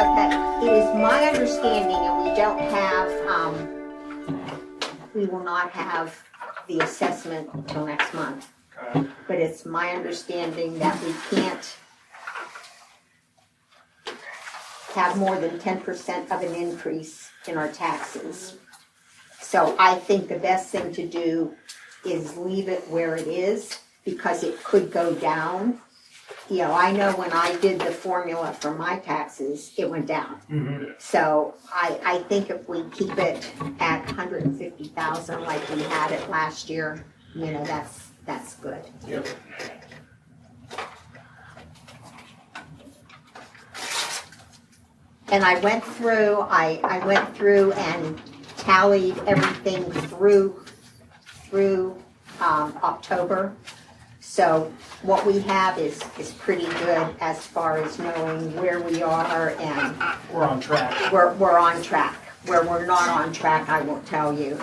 Okay, it is my understanding, and we don't have, we will not have the assessment until next month. Okay. But it's my understanding that we can't have more than 10% of an increase in our taxes. So I think the best thing to do is leave it where it is, because it could go down. You know, I know when I did the formula for my taxes, it went down. Mm-hmm. So I think if we keep it at 150,000 like we had it last year, you know, that's good. Yep. And I went through and tallied everything through October. So what we have is pretty good as far as knowing where we are, and We're on track. we're on track. Where we're not on track, I won't tell you.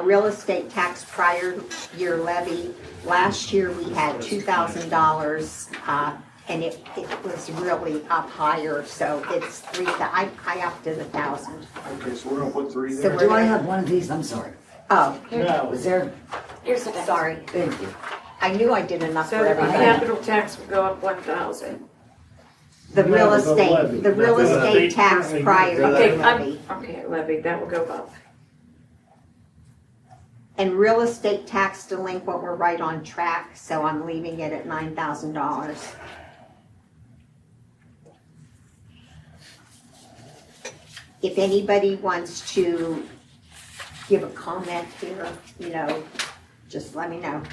Real estate tax prior year levy, last year we had $2,000, and it was really up higher, so it's I upped it 1,000. Okay, so we're gonna put 3 So there. we're- Do I have one of these? I'm sorry. Oh, No. Was there? Here's the sorry. Thank you. I knew I did enough So for the everybody. capital tax would go up 1,000. The real No, the levy. estate, the real The estate levy tax currently- prior year Okay, levy. okay, levy, that will go up. And real estate tax delinquent, we're right on track, so I'm leaving it at $9,000. If anybody wants to give a comment here, you know, just let me know.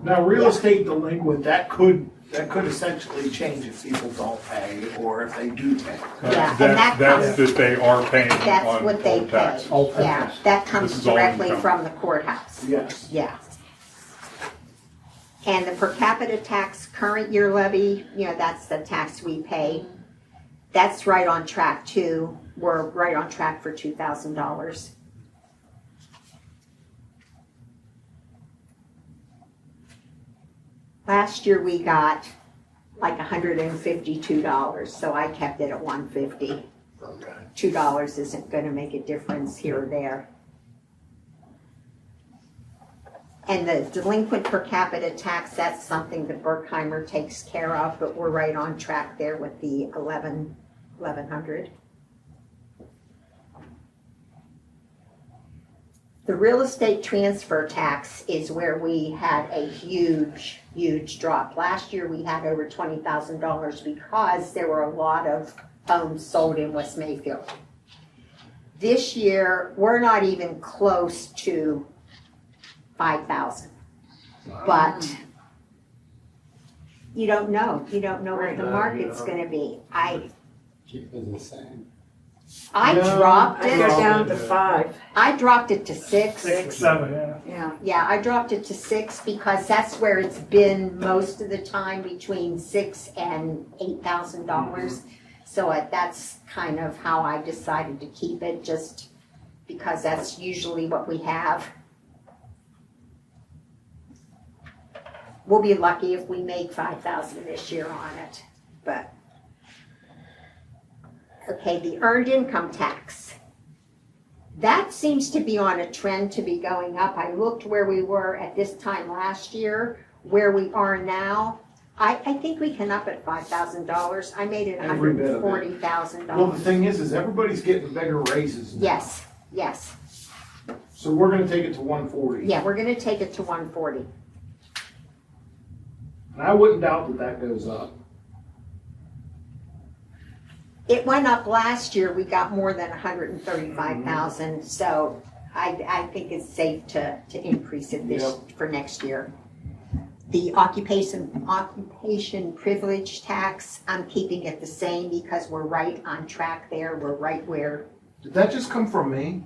Now, real estate delinquent, that could essentially change if people don't pay or if they do pay. Yeah, and that That's comes, that they are paying that's on what they old pay. taxes. Old Yeah, taxes. that This comes is all directly income. from the courthouse. Yes. Yeah. And the per capita tax current year levy, you know, that's the tax we pay. That's right on track too. We're right on track for $2,000. Last year we got like $152, so I kept it at $150. Okay. $2 isn't gonna make a difference here or there. And the delinquent per capita tax, that's something that Berkheimer takes care of, but we're right on track there with the 1,100. The real estate transfer tax is where we had a huge, huge drop. Last year we had over $20,000 because there were a lot of homes sold in West Mayfield. This year, we're not even close to 5,000. But you don't know. You don't know what the market's gonna be. Keep it the same. I No, dropped I it. go down to 5, I dropped it to 6. 6, 7, yeah. yeah. Yeah, I dropped it to 6 because that's where it's been most of the time, between $6,000 and $8,000. So that's kind of how I decided to keep it, just because that's usually what we have. We'll be lucky if we make 5,000 this year on it, but. Okay, the earned income tax. That seems to be on a trend to be going up. I looked where we were at this time last year, where we are now. I think we can up it $5,000. I made it Every bit of it. $140,000. Well, the thing is everybody's getting bigger raises now. Yes, yes. So we're gonna take it to 140. Yeah, we're gonna take it to 140. And I wouldn't doubt that that goes up. It went up last year, we got more than 135,000, so I think it's safe to increase it for next year. The occupation privilege tax, I'm keeping it the same because we're right on track there, we're right where, Did that just come from me?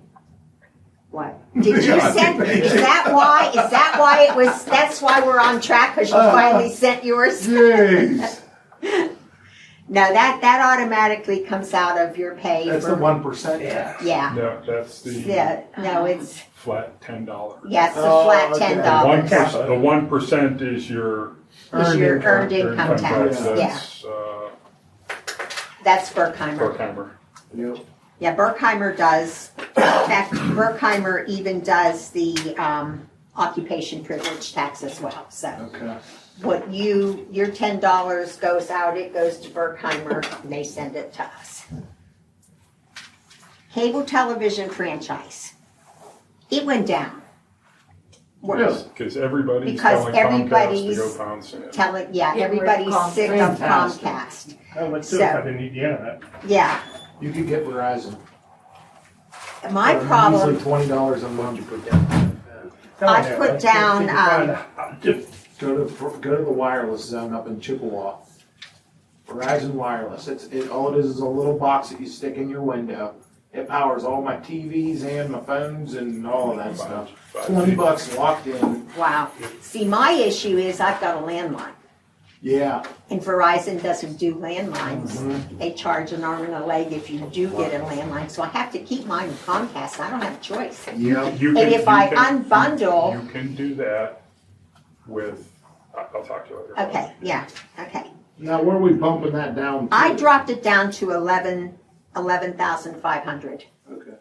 what? Did you send, is that why it was, that's why we're on track, because you finally sent yours? Jeez. No, that automatically comes out of your pay. That's for- the 1% tax. Yeah, No, that's the yeah, no, it's, flat $10. yes, the Oh, flat okay. $10. The 1% is your Is your earned income. income tax, yeah. That's, That's Berkheimer. Berkheimer. Yep. Yeah, Berkheimer does, in fact, Berkheimer even does the occupation privilege tax as well. So Okay. what your $10 goes out, it goes to Berkheimer, and they send it to us. Cable television franchise. It went down. Really? Because everybody's Because telling Comcast to everybody's go pound sand. Everybody's sick of Comcast. I would too So- if I didn't need the internet. Yeah, You could get Verizon. my For problem, Usually $20 a month. I put down, Just Go to the wireless zone up in Chippewa. Verizon Wireless. All it is a little box that you stick in your window. It powers all my TVs and my phones and all of that stuff. $20 locked in. wow. See, my issue is I've got a landline. Yeah. And Verizon doesn't do landlines. Mhm. They charge an arm and a leg if you do get a landline. So I have to keep mine with Comcast. I don't have a choice. Yeah. You And if I unbundle- You can do that with, I'll talk to you later. Okay, yeah, okay. Now, where are we bumping that down to? I dropped it down to 11,500. Okay.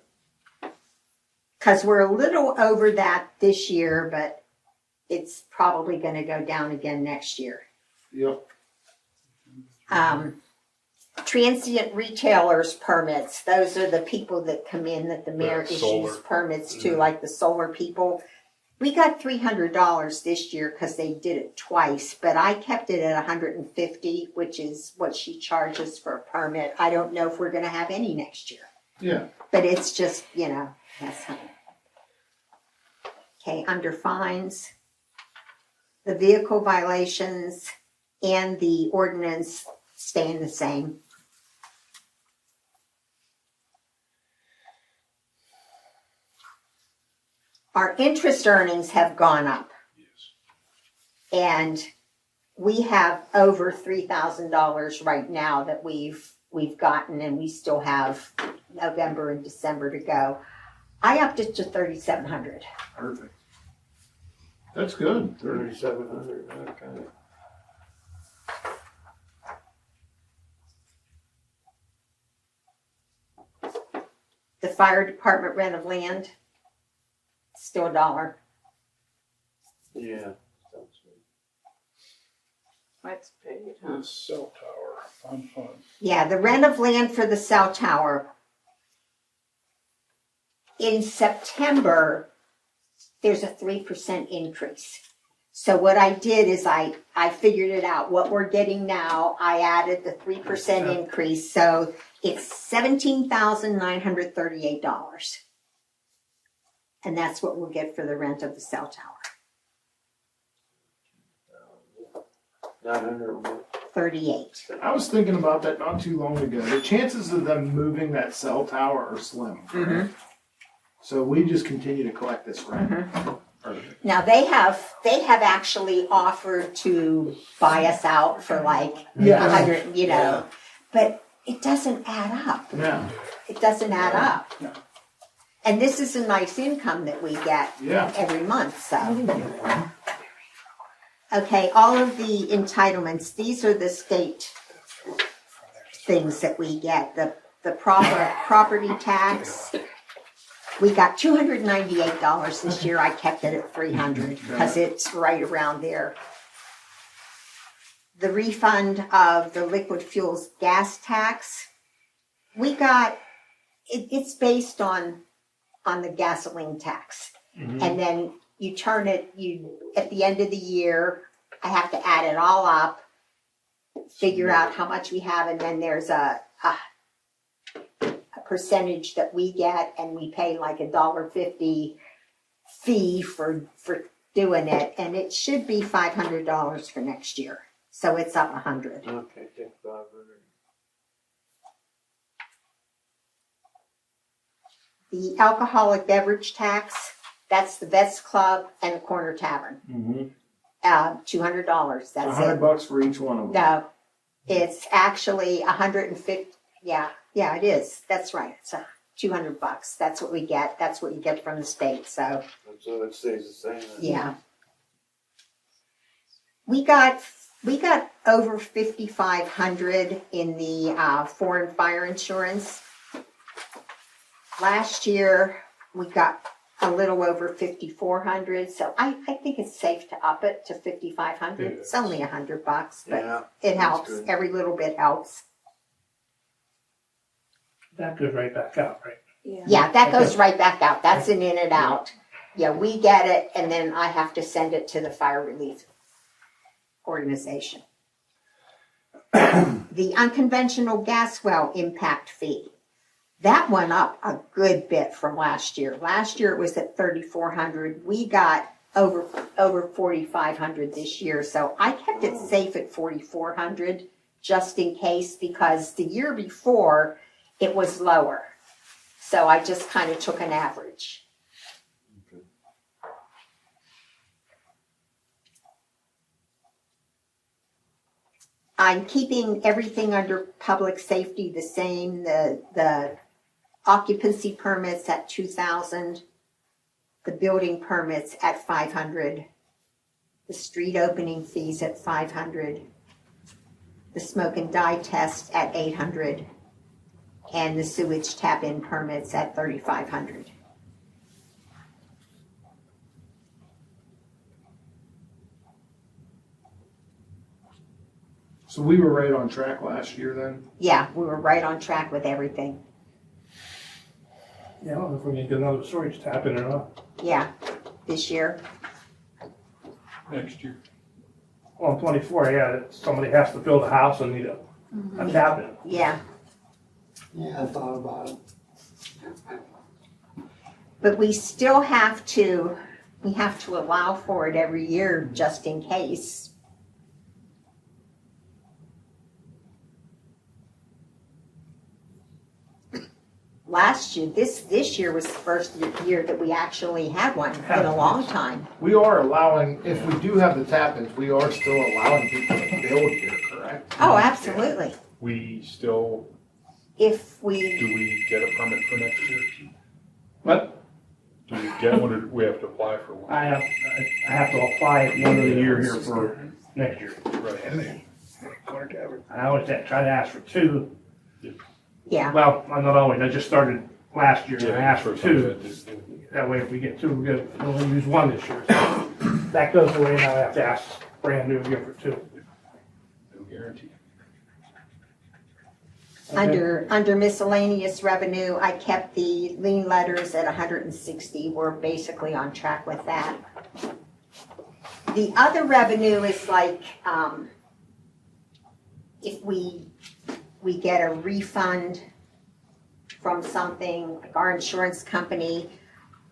Because we're a little over that this year, but it's probably going to go down again next year. Yep. Transient retailers permits, those are the people that come in that the mayor Yeah, solar. issues permits to, like the solar people. We got $300 this year because they did it twice, but I kept it at 150, which is what she charges for a permit. I don't know if we're going to have any next year, Yeah. but it's just, that's how. Okay, under fines, the vehicle violations and the ordinance staying the same. Our interest earnings have gone up. And we have over $3,000 right now that we've gotten, and we still have November and December to go. I upped it to $3,700. Perfect. That's good. 3,700, okay. The fire department rent of land, still $1. Yeah. That's paid, huh? The cell tower, fun. Yeah, the rent of land for the cell tower. In September, there's a 3% increase. So what I did is I figured it out. What we're getting now, I added the 3% increase. So it's $17,938. And that's what we'll get for the rent of the cell tower. 900. 38. I was thinking about that not too long ago. The chances of them moving that cell tower are slim. Mhm. So we just continue to collect this rent. Perfect. Now they have actually offered to buy us out for like Yeah. 100, but it doesn't add up. Yeah. It doesn't add up. And this is a nice income that we get Yeah. every month, so. Okay, all of the entitlements, these are the state things that we get. The property tax, we got $298 this year. I kept it at $300 because it's right around there. The refund of the liquid fuels gas tax, we got, it's based on the gasoline tax. And then you turn it, at the end of the year, I have to add it all up, figure out how much we have, and then there's a percentage that we get, and we pay like $1.50 fee for doing it, and it should be $500 for next year. So it's up 100. Okay, take 500. The alcoholic beverage tax, that's the Vets Club and the Corner Tavern. Mm-hmm. $200. That's it. $100 for each one of them. No, it's actually 150. Yeah, it is. That's right. It's $200. That's what we get. That's what you get from the state. So So it stays the same. then. yeah, we got We got over 5,500 in the foreign fire insurance. Last year, we got a little over 5,400, so I think it's safe to up it to 5,500. It's only $100, but Yeah. it that's helps. good. Every little bit helps. That goes right back out, right? Yeah, that goes right back out. That's an in and out. Yeah, we get it, and then I have to send it to the fire relief organization. The unconventional gas well impact fee. That went up a good bit from last year. Last year it was at 3,400. We got over 4,500 this year. So I kept it safe at 4,400 just in case, because the year before it was lower. So I just kind of took an average. I'm keeping everything under public safety the same. The occupancy permits at 2,000, the building permits at 500, the street opening fees at 500, the smoke and dye test at 800, and the sewage tap-in permits at 3,500. So we were right on track last year then? Yeah, we were right on track with everything. Yeah, I don't know if we're gonna get another storage tap in or not. Yeah, this year. Next year. Well, in 24, yeah, somebody has to build a house and need a tap in. Yeah, Yeah, I thought about it. but we still have to, allow for it every year just in case. Last year, this year was the first year that we actually had one in a long time. We are allowing, if we do have the tap-ins, we are still allowing people to build here, correct? Oh, absolutely. We still, If do we, we get a permit for next year? But Do we get one or do we have to apply for one? I have to apply it one of the year here for next year. Right. I always try to ask for two. yeah, Well, I'm not always, I just started last year and I asked for two. two. That way if we get two, we'll only use one this year. So that goes away, now I have to ask brand new again for two. No guarantee. under miscellaneous revenue, I kept the lien letters at 160. We're basically on track with that. The other revenue is like, if we get a refund from something, like our insurance company,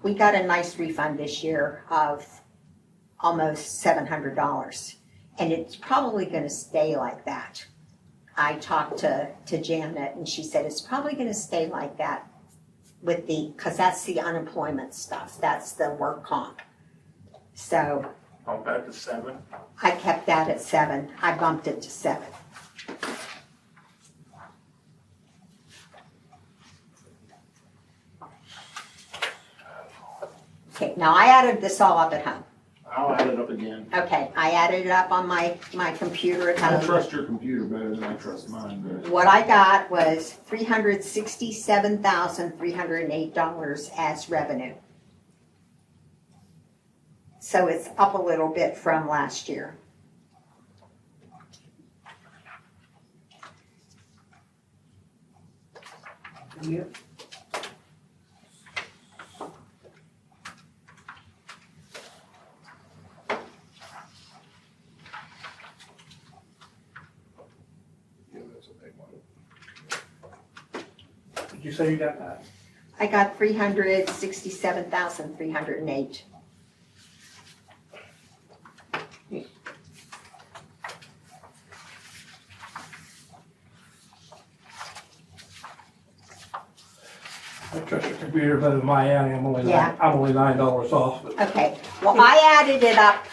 we got a nice refund this year of almost $700. And it's probably gonna stay like that. I talked to Janet and she said it's probably gonna stay like that with cause that's the unemployment stuff, that's the work comp. So Bump that to 7. I kept that at 7, I bumped it to 7. Okay, now I added this all up at home. I'll add it up again. Okay, I added it up on my computer at I home. trust your computer better than I trust mine, but What I got was $367,308 as revenue. So it's up a little bit from last year. Yeah, that's a big one. Did you say you got that? I got 367,308. I trust your computer better than mine. I'm only Yeah. $9 off. But Okay, well, I added it up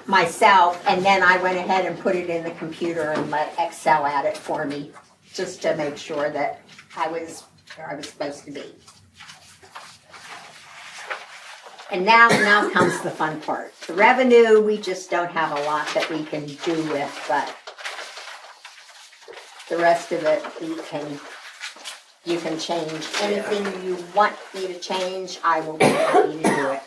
myself and then I went ahead and put it in the computer and let Excel add it for me, just to make sure that I was where I was supposed to be. And now comes the fun part. The revenue, we just don't have a lot that we can do with, but the rest of it, you can change. Anything you want me to change, I will be happy to do it.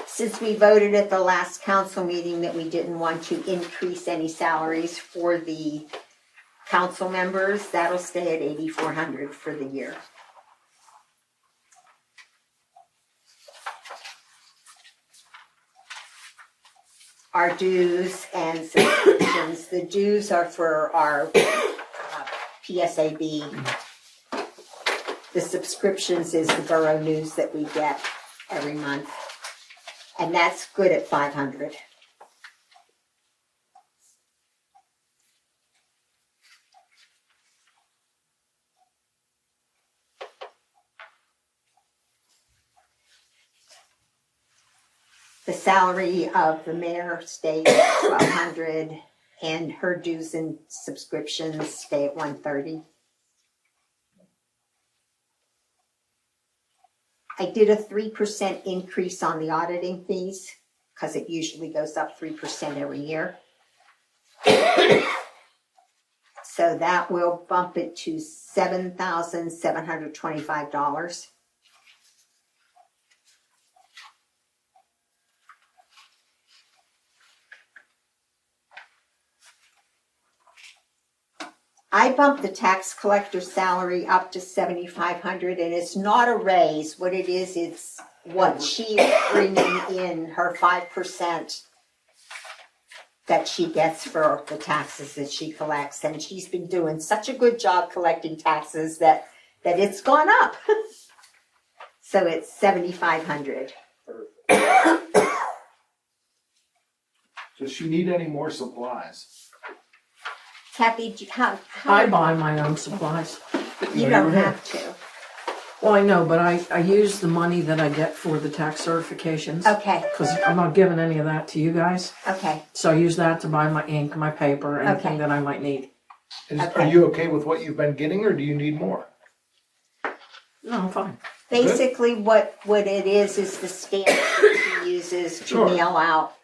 Since we voted at the last council meeting that we didn't want to increase any salaries for the council members, that'll stay at $8,400 for the year. Our dues and subscriptions, the dues are for our PSAB. The subscriptions is the borough news that we get every month. And that's good at $500. The salary of the mayor stays at $1,200, and her dues and subscriptions stay at $130. I did a 3% increase on the auditing fees because it usually goes up 3% every year. So that will bump it to $7,725. I bumped the tax collector's salary up to $7,500, and it's not a raise. What it is, it's what she's bringing in, her 5% that she gets for the taxes that she collects. And she's been doing such a good job collecting taxes that it's gone up. So it's $7,500. Does she need any more supplies? Kathy, how I buy my own supplies. you don't have to. Well, I know, but I use the money that I get for the tax certifications. Okay, Because I'm not giving any of that to you guys. okay. So I use that to buy my ink, my paper, anything Okay. that I might need. Are you okay with what you've been getting, or do you need more? No, I'm fine. Basically, what it is the stamps that she uses to Sure. mail out.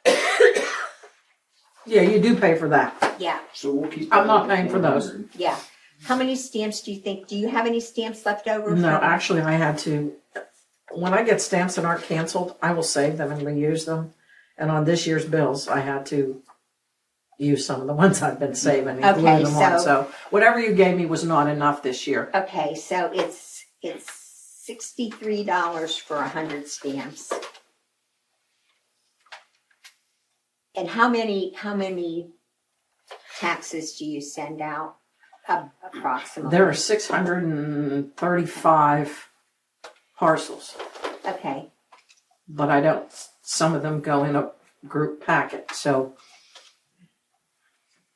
Yeah, you do pay for that. Yeah, So we'll keep. I'm not that at paying for those. 400. yeah. How many stamps do you think? Do you have any stamps left over? No, from- actually, I had to. When I get stamps that aren't canceled, I will save them and reuse them. And on this year's bills, I had to use some of the ones I've been saving and glue Okay, them on. so- So whatever you gave me was not enough this year. Okay, so it's $63 for 100 stamps. And how many taxes do you send out approximately? There are 635 parcels, Okay, but I don't. Some of them go in a group packet. So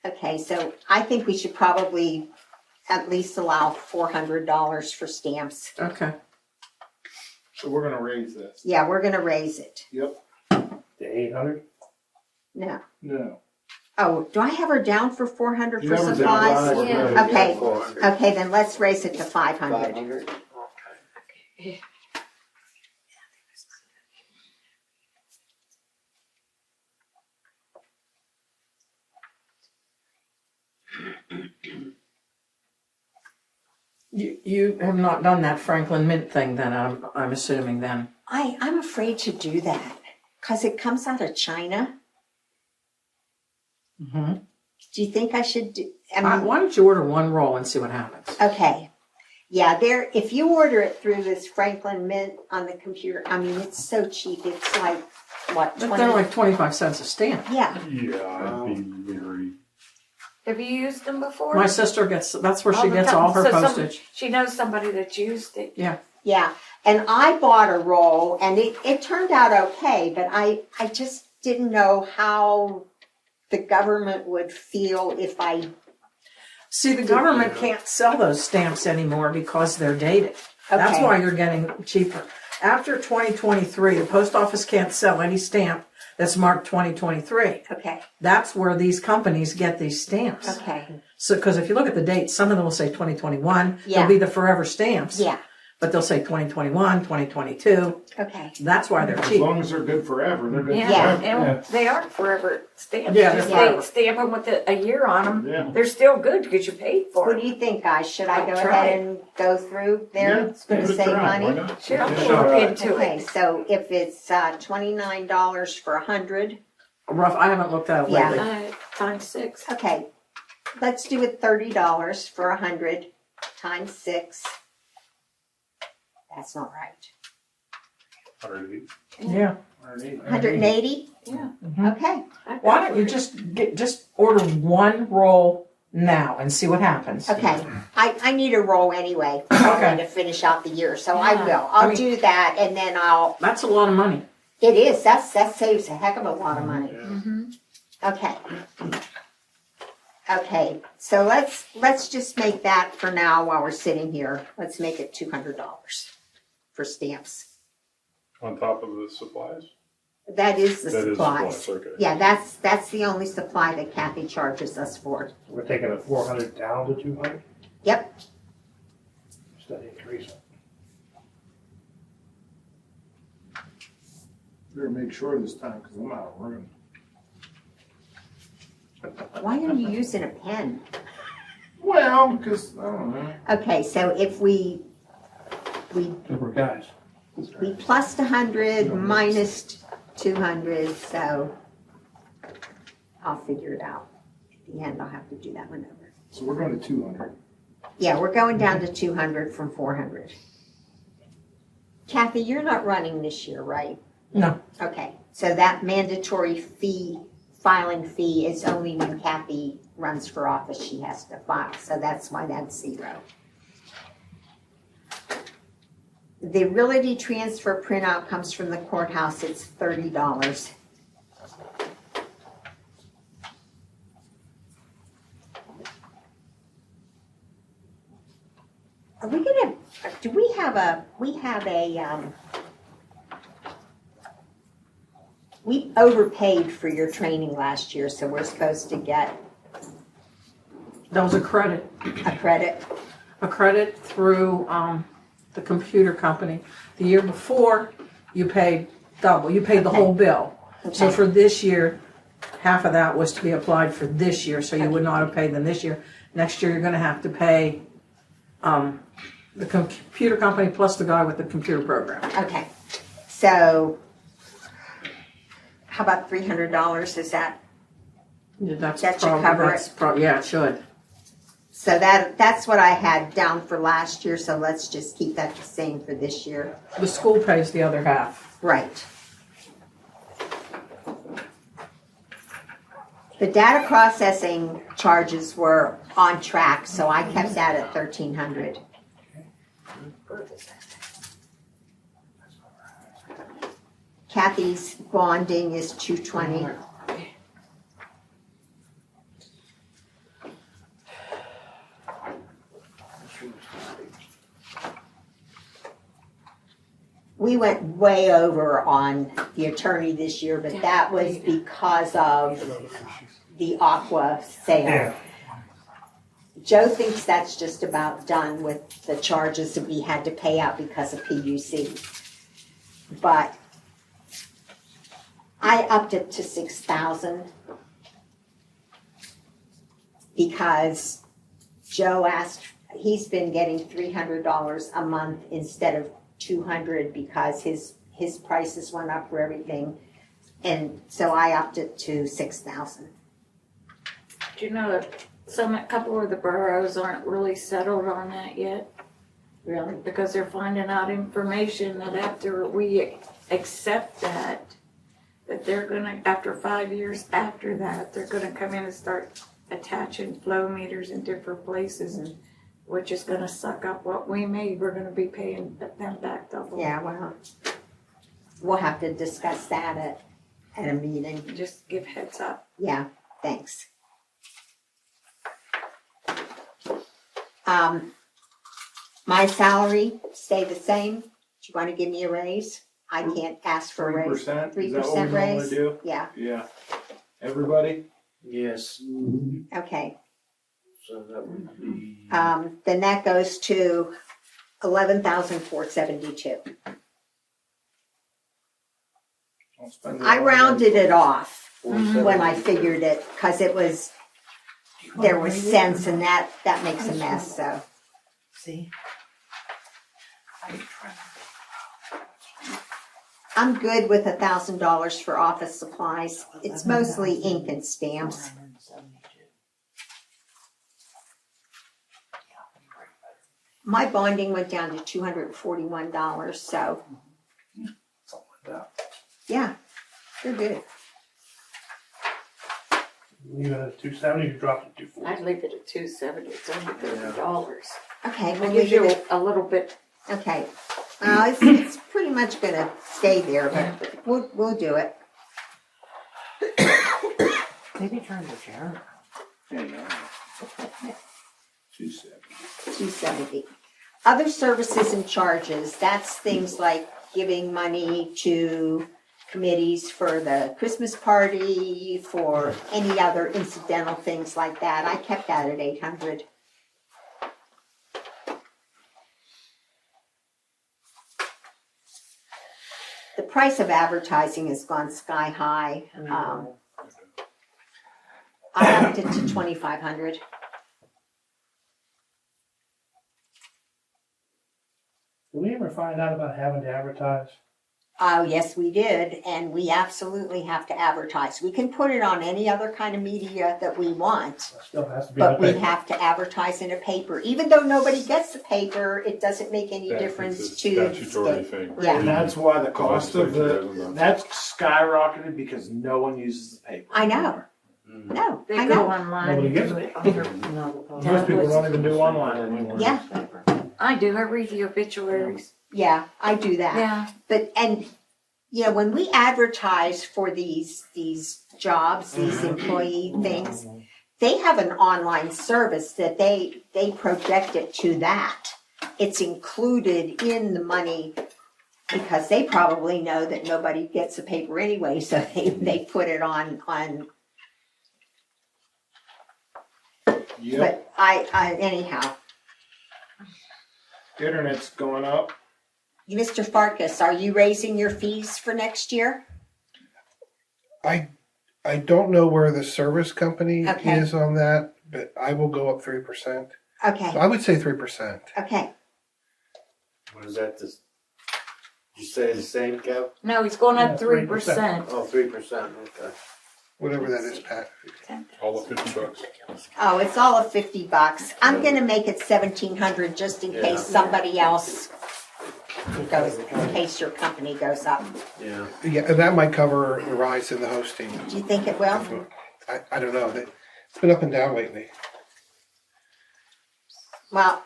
okay, so I think we should probably at least allow $400 for stamps. okay. So we're gonna raise this. Yeah, we're gonna raise it. Yep. The 800? No. No. Oh, do I have her down for 400 You for have her supplies? down. Yeah. Okay. 400. Okay, then let's raise it to 500. 500. You have not done that Franklin Mint thing then, I'm assuming then. I'm afraid to do that because it comes out of China. Mm-hmm. Do you think I should do? I mean, Why don't you order one roll and see what happens? okay. Yeah, if you order it through this Franklin Mint on the computer, I mean, it's so cheap. It's like, what, But 20? they're like 25 cents a stamp. Yeah, Yeah, I'd be very, Have you used them before? My sister gets, that's where All she the gets time. all her So postage. She knows somebody that's used it. yeah. And I bought a roll and it turned out okay, but I just didn't know how the government would feel if I, See, the government can't sell those stamps anymore because they're dated. That's Okay. why you're getting cheaper. After 2023, the post office can't sell any stamp that's marked 2023. Okay, That's where these companies get these stamps. okay, So, because if you look at the dates, some of them will say 2021. Yeah. They'll be the forever stamps. yeah, But they'll say 2021, 2022. okay. That's why they're As cheap. long as they're good forever, they're good Yeah, forever. and they are forever stamps. Yeah, Just they're forever. stamp them with a year on them. Yeah. They're still good because you paid for What it. do you think, guys? Should I go Try ahead it. and go through there? Yeah, It's gonna give it a save try. Why money. not? Sure, I'll Yeah. look into Okay, it. so if it's $29 for 100, Rough. I haven't looked at it Yeah. lately. Times 6. okay, let's do it $30 for 100 times 6. That's not right. 108. Yeah. 180? Yeah. Okay, Why don't you just order one roll now and see what happens? okay. I need a roll anyway, Okay. to finish out the year, so I Yeah. will. I I'll mean- do that and then That's a lot of money. it is, that saves a heck of a lot of money. Okay. Okay, so let's just make that for now while we're sitting here. Let's make it $200 for stamps. On top of the supplies? That is the That is supplies. supplies, okay. Yeah, that's the only supply that Kathy charges us for. We're taking a 400 down to 200, Yep, instead of increasing. Better make sure this time, because I'm out of room. why are you using a pen? Well, because, I don't know. Okay, so if we We're guys. plus 100 minus 200, so I'll figure it out. At the end, I'll have to do that maneuver. So we're going to 200. Yeah, we're going down to 200 from 400. Kathy, you're not running this year, right? No. Okay, so that mandatory filing fee is only when Kathy runs for office, she has to file, so that's why that's 0. The realty transfer printout comes from the courthouse, it's $30. Are we gonna, do we have a, we overpaid for your training last year, so we're supposed to get That was a credit. a credit. A credit through the computer company. The year before, you paid double. You paid the whole bill. So Okay. for this year, half of that was to be applied for this year, so you would not have paid them this year. Next year, you're gonna have to pay the computer company plus the guy with the computer program. Okay, so how about $300, is that, Yeah, that's That should prob- cover that's it. prob- yeah, it should. so that's what I had down for last year, so let's just keep that the same for this year. The school pays the other half. Right. The data processing charges were on track, so I kept that at 1,300. Kathy's bonding is 220. We went way over on the attorney this year, but that was because of the Aqua sale. Yeah. Joe thinks that's just about done with the charges that we had to pay out because of PUC. But I upped it to 6,000 because Joe asked, he's been getting $300 a month instead of 200 because his prices went up for everything. And so I upped it to 6,000. Do you know that a couple of the boroughs aren't really settled on that yet? Really? Because they're finding out information that after we accept that they're gonna, after 5 years after that, they're gonna come in and start attaching flow meters in different places, which is gonna suck up what we made. We're gonna be paying them back double. Yeah, well, we'll have to discuss that at a meeting. Just give heads up. Yeah, thanks. My salary stay the same, you wanna give me a raise? I can't ask for a raise. 3%? Is that what we 3% normally raise? do? Yeah, Yeah. Everybody? Yes, okay. so that would be. Then that goes to 11,472. Don't spend it I all rounded it off 470. when I figured it, cause it was, there was cents and that makes a mess, so. See? I'm good with $1,000 for office supplies. It's mostly ink and stamps. My bonding went down to $241, so, Something like that. yeah, they're good. Leave it at 270, you drop it to 240. I'd leave it at 270, it's only $30. Okay, we'll It gives leave you it a little bit, at, okay. It's pretty much gonna stay there, but we'll do it. Maybe turn the chair. There you go. 270. 270. Other services and charges, that's things like giving money to committees for the Christmas party, for any other incidental things like that. I kept that at 800. The price of advertising has gone sky high. I upped it to 2,500. Did we ever find out about having to advertise? Oh, yes, we did, and we absolutely have to advertise. We can put it on any other kind of media that we want, It still has to be in the but we paper. have to advertise in a paper. Even though nobody gets the paper, it doesn't make any That difference is a to the statutory state. thing. Yeah. And that's why the cost of Legislature that's skyrocketed because no one uses the paper. I know. No, they I go know. online. Nobody gets it. Most people don't even do online anymore. Yeah, I do, I read the obituaries. yeah, I do that. Yeah, But, and, you know, when we advertise for these jobs, these employee things, they have an online service that they project it to that. It's included in the money because they probably know that nobody gets the paper anyway, so they put it on. Yep. But I anyhow, Internet's going up. Mr. Farkas, are you raising your fees for next year? I don't know where the service company Okay. is on that, but I will go up 3%. Okay, So I would say 3%. okay. What is that, this, you say the same, Kev? no, he's going Yeah, up 3%. Oh, 3%, okay. Whatever that is, Pat. All of $50. Oh, it's all of $50. I'm gonna make it 1,700 just in Yeah. case somebody else goes, in case your company goes up. Yeah. Yeah, and that might cover the rise in the hosting. Do you think it will? I don't know. It's been up and down lately. Well,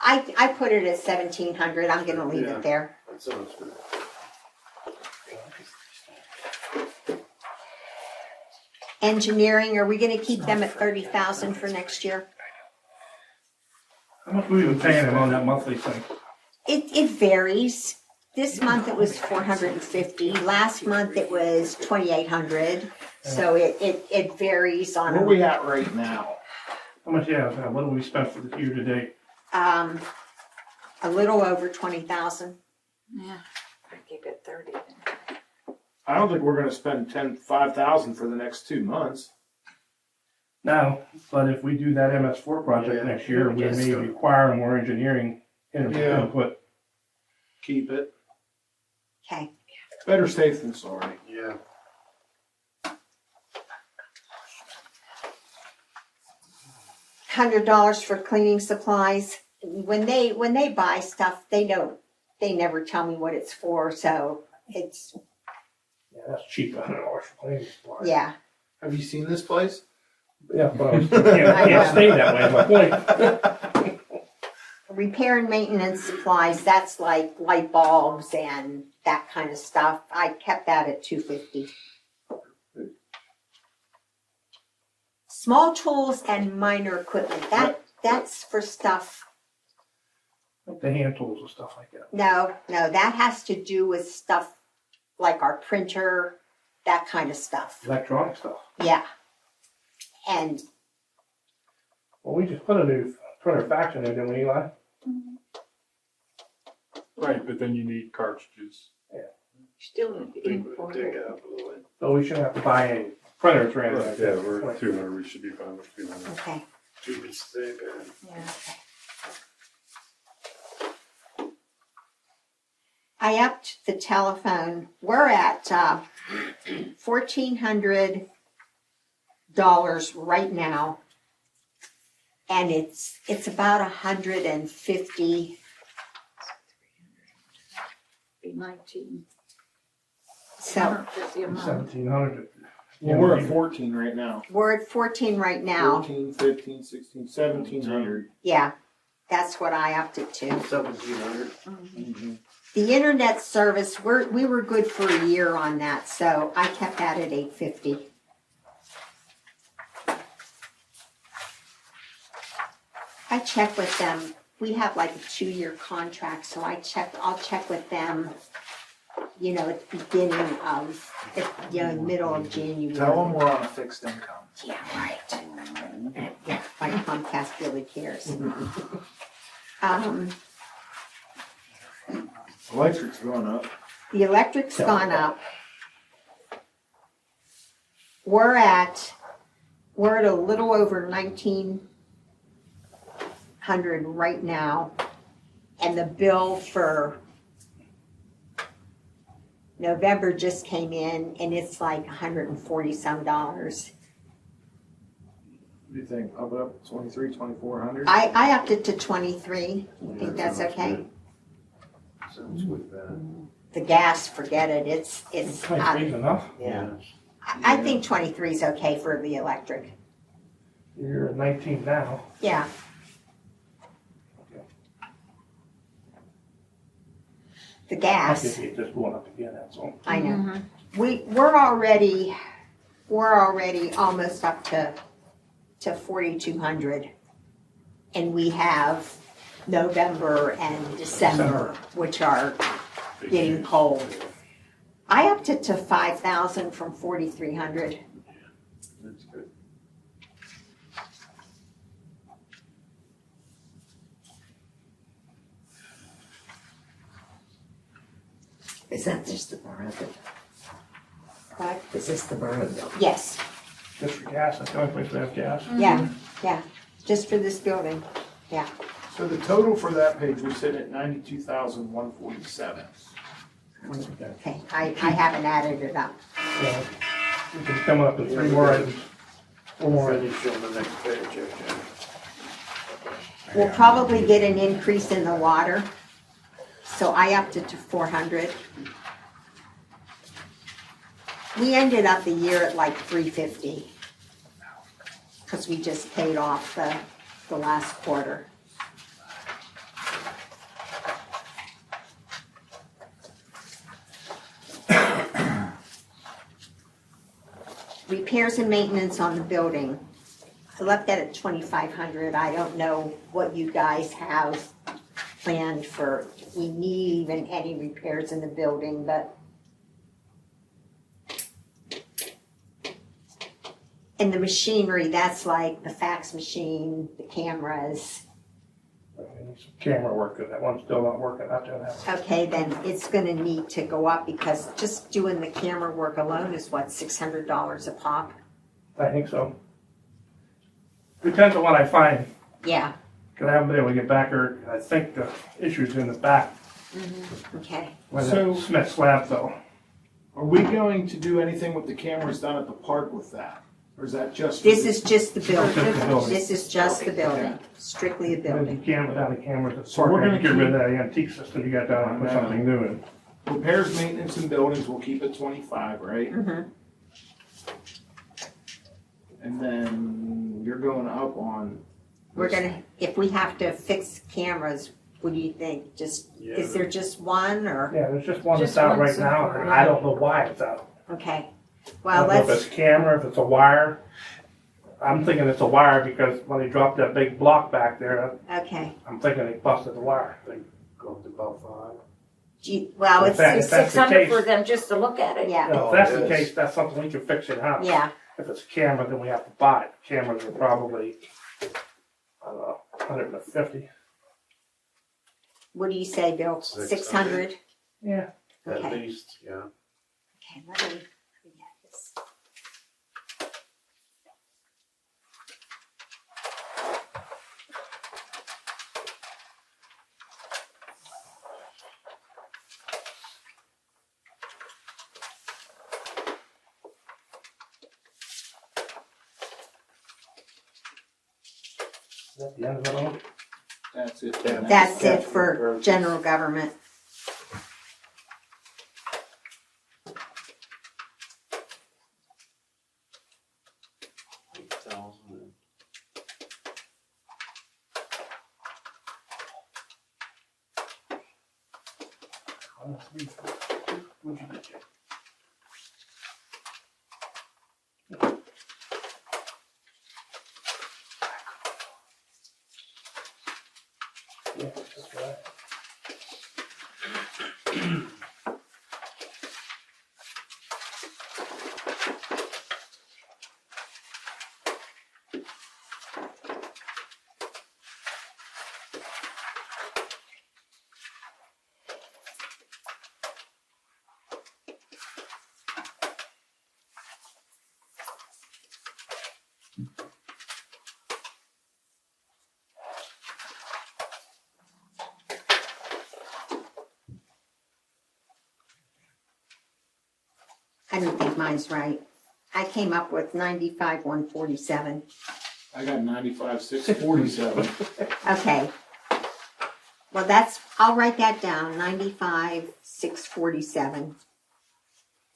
I put it at 1,700. I'm gonna leave Yeah. it there. That sounds good. Engineering, are we gonna keep them at 30,000 for next year? How much we been paying him on that monthly thing? It varies. This month it was 450. Last month it was 2,800. So it varies on. Where are we at right now? How much, yeah, what do we spend for the year to date? A little over 20,000. Yeah, I keep it 30. I don't think we're gonna spend 5,000 for the next 2 months. No, but if we do that MS4 project Yeah. next year, we Yes. may require more engineering Yeah. input. Keep it. Okay. Better safe than sorry. Yeah. $100 for cleaning supplies. When they buy stuff, they never tell me what it's for, so it's, Yeah, that's cheap, $100 for cleaning supplies. yeah. Have you seen this place? Yeah, but I can't stay that way, my point. Repair and maintenance supplies, that's like light bulbs and that kind of stuff. I kept that at $250. Small tools and minor equipment, that's for stuff Like the hand tools and stuff like that. No, that has to do with stuff like our printer, that kind of stuff. Electronic stuff. Yeah. And Well, we just put a new printer fax in there, didn't we, Eli? Right, but then you need cartridges. Still Dig import dig it. out a little bit. So we shouldn't have to buy any printers or anything like Yeah, that. we're at 200, we should be fine with 200. okay. Keep it safe, Yeah. I upped the telephone. We're at $1,400 right now, and it's about 150. Be 19. So 150 a month. 1,700. Well, we're at 14 right now. we're at 14 right now. 14, 15, 16, 1700. Yeah, that's what I upped it to. 1,700. Mm-hmm. The internet service, we were good for a year on that, so I kept that at $850. I check with them. We have like a 2-year contract, so I'll check with them, you know, at the beginning of, middle of January. Tell them we're on a fixed income. Yeah, right. Yeah, like Comcast really cares. Electric's going up. The electric's gone up. We're at a little over 1,900 right now, and the bill for November just came in, and it's like $140-some. What do you think? Up it up 23, 2400? I upped it to 23. You think that's okay? Sounds good, man. The gas, forget it. It's 23 is enough. Yeah. I think 23 is okay for the electric. You're at 19 now. Yeah. The I gas, think it's just going up again, that's all. I know. We're already almost up to 4,200, and we have November and December, which are getting cold. I upped it to 5,000 from 4,300. That's good. Is that just the borough? What? Is this the borough bill? Yes, Just for gas, that's the only place we have gas. yeah, just for this building. So the total for that page, we sit at 92,147. Okay, I haven't added it up. So we can come up with 3 more items. 4 more items. Finish on the next page, okay. We'll probably get an increase in the water, so I upped it to 400. We ended up the year at like 350, because we just paid off the last quarter. Repairs and maintenance on the building. I left that at 2,500. I don't know what you guys have planned for, if we need even any repairs in the building, but. And the machinery, that's like the fax machine, the cameras. Some camera work, 'cause that one's still not working out there now. Okay, then it's gonna need to go up, because just doing the camera work alone is what, $600 a pop? I think so. Depends on what I find, Yeah, because I haven't been able to get back there. I think the issue's in the back, okay. where So- the cement slab though. Are we going to do anything with the cameras down at the park with that? Or is that just? This is just the Just the building. building. This is just the building, strictly a There's building. the camera, down the cameras, the So we're park, gonna get rid of that antique system you got down and put I know. something new in. Repairs, maintenance, and buildings, we'll keep at 25, right? Mhm. And then you're going up on. We're gonna, if we have to fix cameras, what do you think? Just, is there just one, or, Yeah, there's just one Just that's out one right so now, far, and yeah. I don't know why it's out. okay. I Well, don't know if let's, it's camera, if it's a wire. I'm thinking it's a wire because when they dropped that big block back there, Okay. I'm thinking they busted the wire. They Go up to about 5. Well, In fact, it's, if that's Six the hundred case, for them just to look at it. yeah, if that's Oh, the it is. case, that's something we can fix in house. yeah. If it's a camera, then we have to buy it. Cameras are probably, I don't know, 150. What do you say, Bill? 600? Yeah. At Okay. least, yeah. Okay, let me get this. Is that the end of it all? That's it. That's it for general government. What'd you get, Jay? Yeah, that's right. I don't think mine's right. I came up with 95,147. I got 95,647. Okay. Well, I'll write that down, 95,647.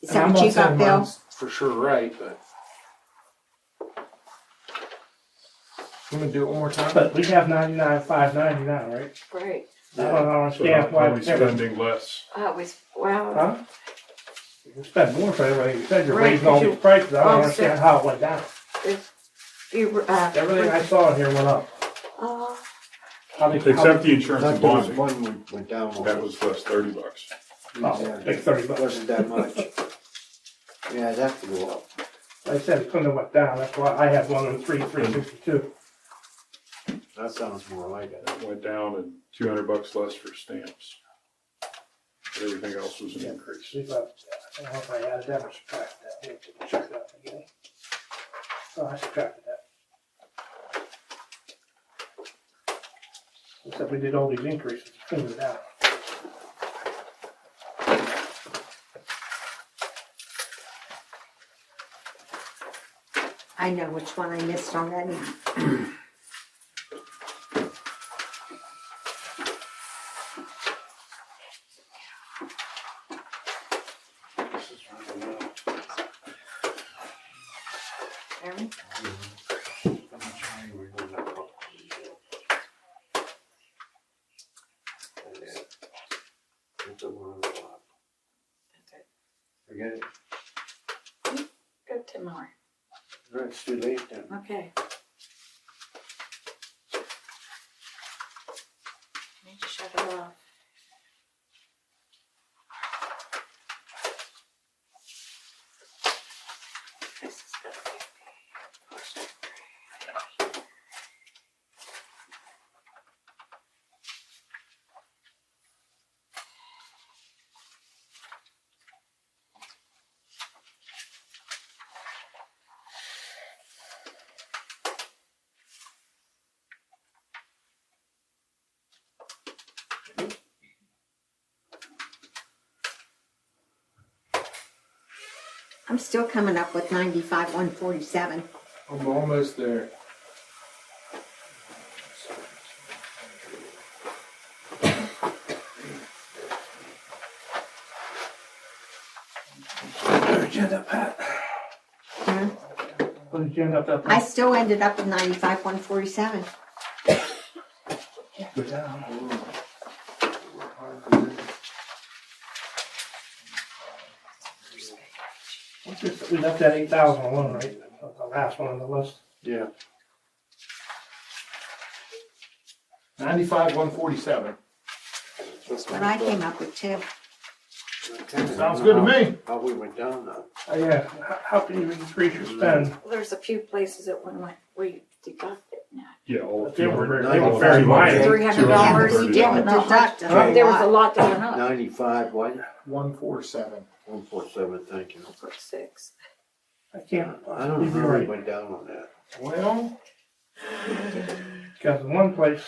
Is that I'm what you not saying got, Bill? mine's for sure right, but. You want to do it one more time? But we have 99,590 now, right? Right. I don't So understand why how we we never, spending less? That was, wow. huh? You spend more for everything. You said you're Right, raising all but these prices. I don't well, understand how it went down. Everything I saw in here went up. How they, Except the insurance and There was bonding. one went down. That was less $30. oh, like $30. Wasn't that much. Yeah, it'd have to go up. I said it couldn't have went down. That's why I had 103,362. That sounds more like it. It went down and $200 less for stamps. But everything else was an increase. See if I don't know if I added that or subtracted that. We'll have to check that again. Oh, I subtracted that. Except we did all these increases, cleaned it out. I know which one I missed already. Aaron? Forget it. Go tomorrow. It's too late then. Okay. Need to shut it off. This is gonna be I'm still coming up with 95,147. I'm almost there. Where did you end up, Pat? Hmm? Where did you end up, I still ended up with 95,147. Go down. We left that 8,000 alone, right? The last one on the list. Yeah. 95,147. That's what I came up with too. Sounds good to me. How we went down though. Yeah, how can you increase your spend? Well, there's a few places that we deduct it now. Yeah, all They were 200. they were all very 200. minor. $300. We didn't deduct a whole There was a lot. lot that went up. 95, what? 147. 147, thank you. For 6. I can't. I don't know how we went down on that. Well, Because in one place,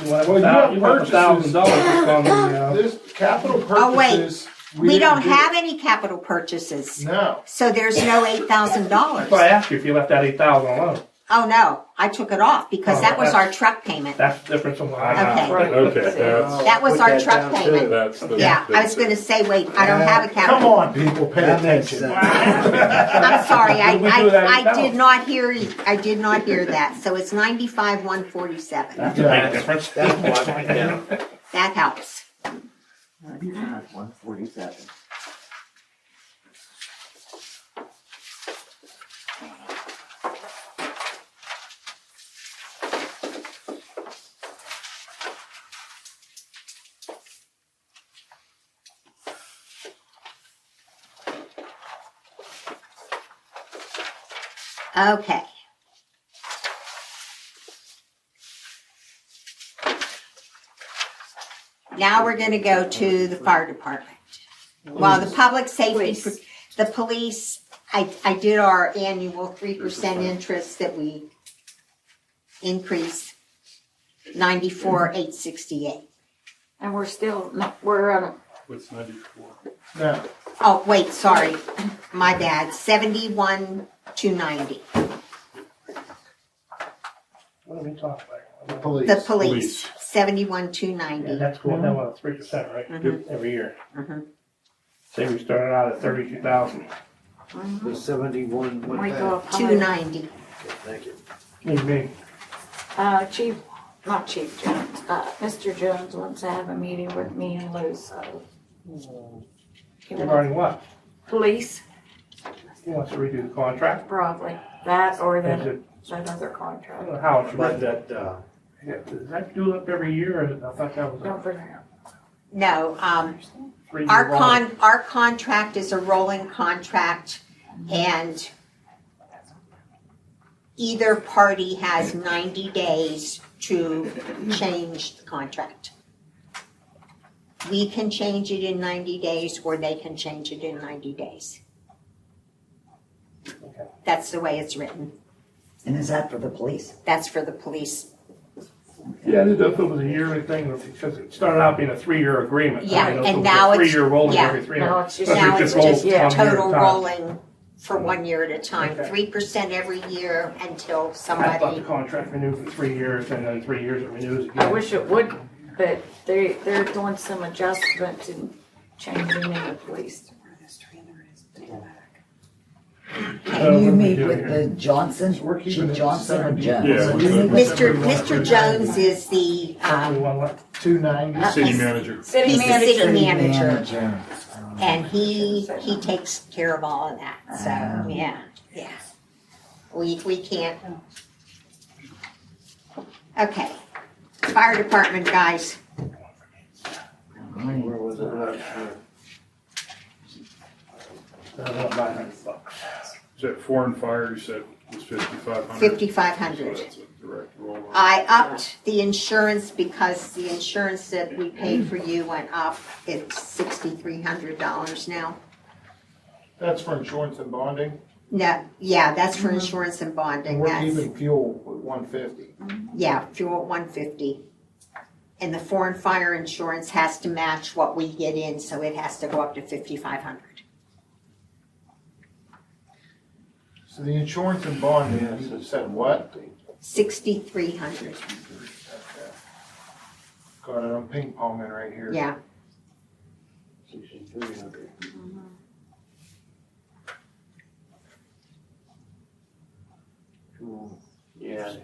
you went Well, you up have $1,000 just on the, this capital Oh, wait. purchases. We don't didn't have any capital purchases, No. so there's no $8,000. so I asked you if you left that 8,000 alone. Oh, no, I took it off because Oh, that was that's- our truck payment. That's the difference from what I got. Okay. Okay, that's, That was Put our that truck down, too. payment. that's the. Yeah, I was gonna say, wait, I don't have a Come capital. on, people, pay That makes attention. I'm sorry, We do that I ourselves. did not hear that, so it's 95,147. That's a Yeah. big difference. That's why I went down. That helps. 147. Okay. Now we're gonna go to the fire department. Well, the public safety, the police, I did our annual 3% interest that we increased, 94,868. And we're still, we're What's 94? No. Oh, wait, sorry, my bad, 71,290. What are we talking The about? police. The police, Police. Yeah, 71,290. that's going down about 3%, right? Mhm. Every year. Mhm. Say we started out at 32,000. The 71, what we that? go up 290. Okay, thank you. Me. Chief Jones, Mr. Jones wants to have a meeting with me and Lou, so. He wants- Regarding what? Police, He wants to redo the contract. probably, that or Is that it, other I contract. don't know how it's But written. that, Yeah, does that do up every year? Or I thought that was Don't a forget. No, 3-year our contract is a rolling contract, and either party has 90 days to change the contract. We can change it in 90 days, or they can change it in 90 days. Okay. That's the way it's written. And is that for the police? That's for the police. Yeah, I didn't know if it was a yearly thing, because it started out being a 3-year agreement. Yeah, I didn't know if and it was now a it's- 3-year rolling yeah. every 3 Now years. it's just- Unless Now it it's rolls just 1 year at a total time. rolling for 1 year at a time, Okay. 3% every year until I thought the somebody. contract renewed for 3 years, and then 3 years it renews again. I wish it would, but they're doing some adjustments and changing in the police. Can you what we meet do with here. the Johnson, We're keeping it Chief Johnson or 70. Jones? Yeah, What do you meet with? Mr. Jones is the, Only one left. 290. City he's- manager. City He's the manager. city City manager, and he takes care of all of that, so, yeah. We can't. Okay, fire department guys, where was it last year? $900. Is that foreign fire, you said was 5,500? 5,500. So that's a direct roll. I upped the insurance because the insurance that we paid for you went up. It's $6,300 now. That's for insurance and bonding. No, yeah, that's for insurance and bonding. And we're That's, keeping fuel with 150. yeah, fuel at 150. And the foreign fire insurance has to match what we get in, so it has to go up to 5,500. So the insurance and bonding, you said what? 6,300, Got it, I'm ping ponging right here. yeah. 6,300. Yeah,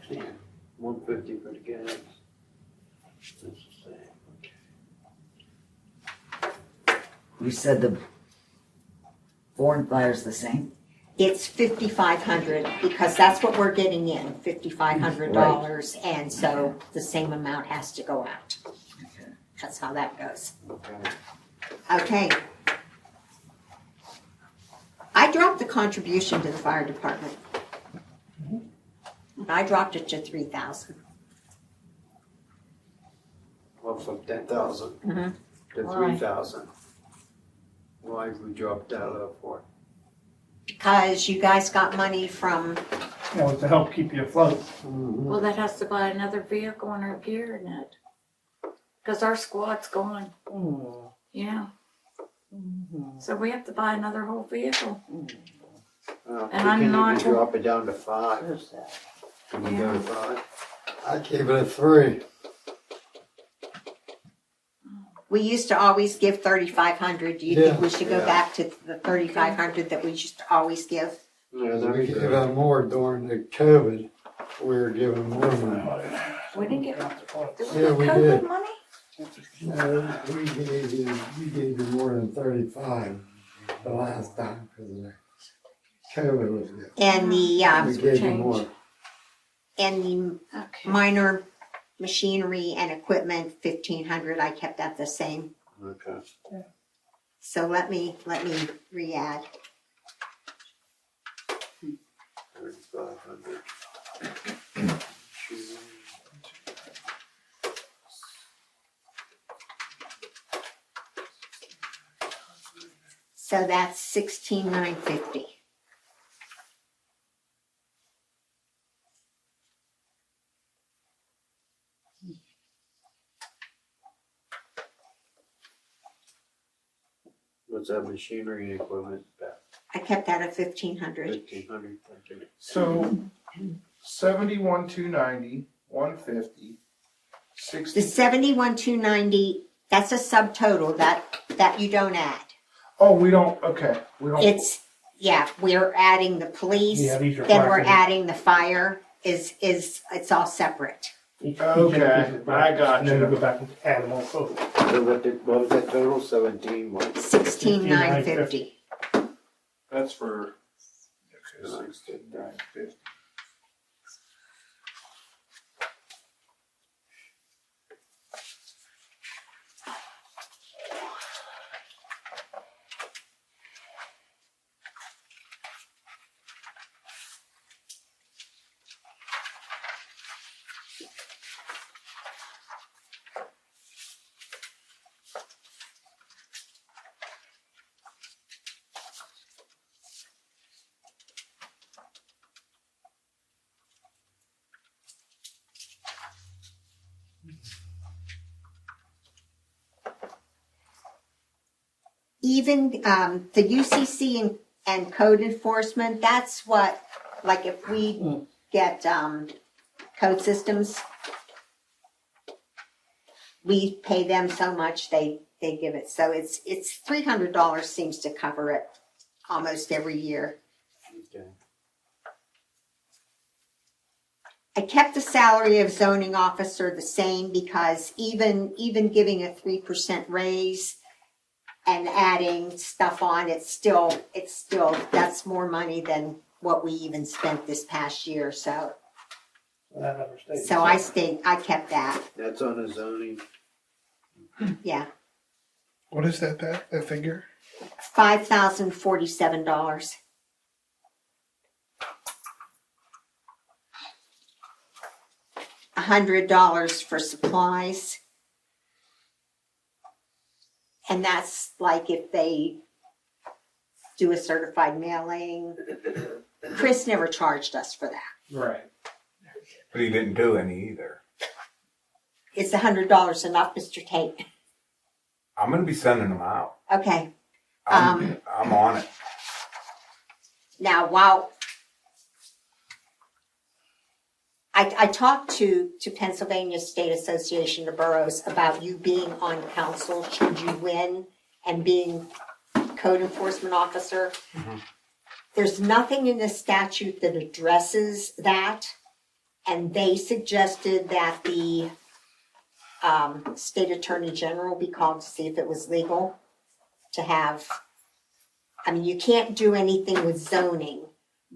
150 for the gas. That's the same, okay. You said the foreign fire's the same? It's $5,500 because that's what we're getting in, $5,500, and so the same amount has to go out. That's how that goes. Okay. I dropped the contribution to the fire department. I dropped it to 3,000. Well, from 10,000 to Why? 3,000. Why did we drop that low for? Because you guys got money from, You know, to help keep you afloat. Well, that has to buy another vehicle and repair in it. Because our squad's gone. Yeah. So we have to buy another whole vehicle. And I'm not- We can even drop it down to 5. Can we go to 5? I gave it a 3. we used to always give 3,500. Do you think we should go back to the 3,500 that we used to always give? Yeah, We gave out more during the COVID. We were giving more money. We didn't get, Yeah, we COVID did. money? No, we gave you more than 35 the last time because of the COVID was good. And the, We gave you more. and the Okay. minor machinery and equipment, 1,500, I kept that the same. Okay. So let me re-add. 3,500. So that's 16,950. What's that machinery and equipment? About I kept that at 1,500. 1,500. Okay. So 71,290, 150, The 60. 71,290, that's a subtotal that you don't add. Oh, we don't, okay, we don't. It's, yeah, we're adding the police, Yeah, these are then we're bracketed. adding the fire, it's all separate. Okay, I got And then you. we go back and add them all total. So what was that total? 17 what? 16,950. That's for, okay, 6950. Even the UCC and code enforcement, that's what, like if we get code systems, we pay them so much, they give it. So it's $300 seems to cover it almost every year. Okay. I kept the salary of zoning officer the same because even giving a 3% raise and adding stuff on, it's still, that's more money than what we even spent this past year, so. That never stays. So I kept that, That's on the zoning. yeah. What is that figure? $5,047. $100 for supplies. And that's like if they do a certified mailing. Chris never charged us for that. Right. But he didn't do any either. Is $100 enough, Mr. Tate? I'm gonna be sending them out. Okay. I'm on it. Now, while I talked to Pennsylvania State Association of Boroughs about you being on council should you win and being code enforcement officer. There's nothing in the statute that addresses that. And they suggested that the state attorney general be called to see if it was legal to have, I mean, you can't do anything with zoning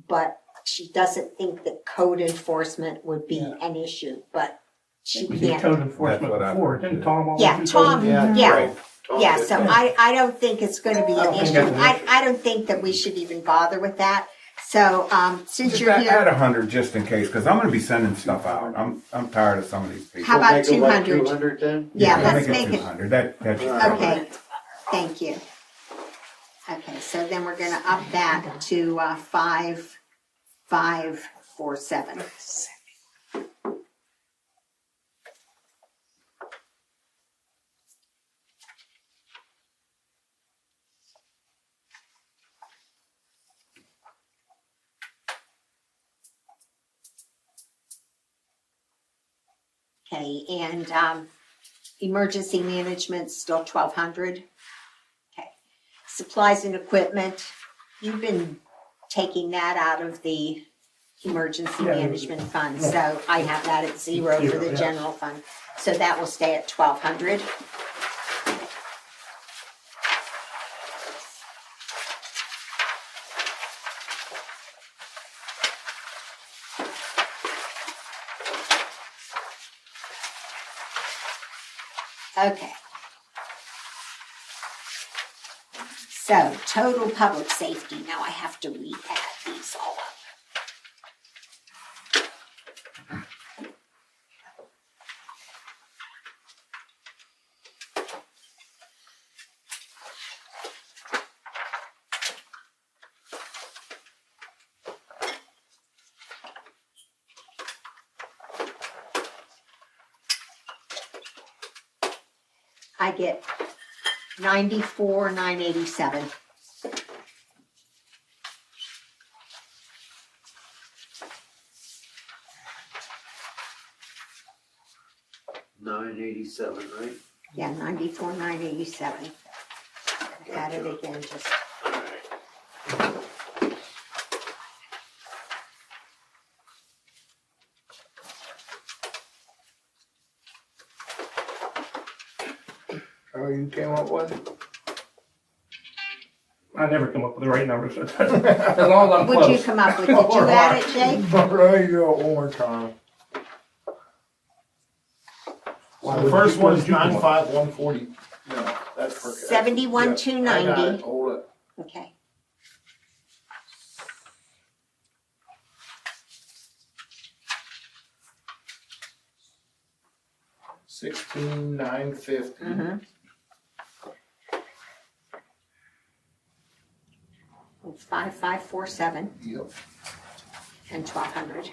but she doesn't think that code enforcement would be an issue, but she We did can't. code enforcement That's what I- before, didn't Tom always Yeah, do Tom, code? yeah, Right. yeah, so I don't think it's gonna be I an don't think issue. that's an issue. I don't think that we should even bother with that. So, since Just you're add here, 100 just in case, because I'm going to be sending stuff out. I'm tired of some of these people. How about Make it like 200? 200 then? yeah, let's make it, 200. That should cover it. okay, thank you. Okay, so then we're gonna up that to, 5547. Okay, and emergency management still 1,200. Okay, supplies and equipment, you've been taking that out of the emergency Yeah, management fund, so I have that at 0 for Zero, the yeah. general fund. So that will stay at 1,200. Okay. So, total public safety, now I have to re-add these all up. I get 94,987. $987, right? Yeah, 94,987. Got it again, just. Oh, you came up with? I never come up with the right numbers. As long as I'm What'd you close. come up with? Did you add it, Jake? All right, you go one more time. Why The would first you- one what is did you come up 95,140. No, that's for. 71,290. I got it, hold it. Okay. $16,950. Mm-hmm. It's 5547 Yep. and 1,200.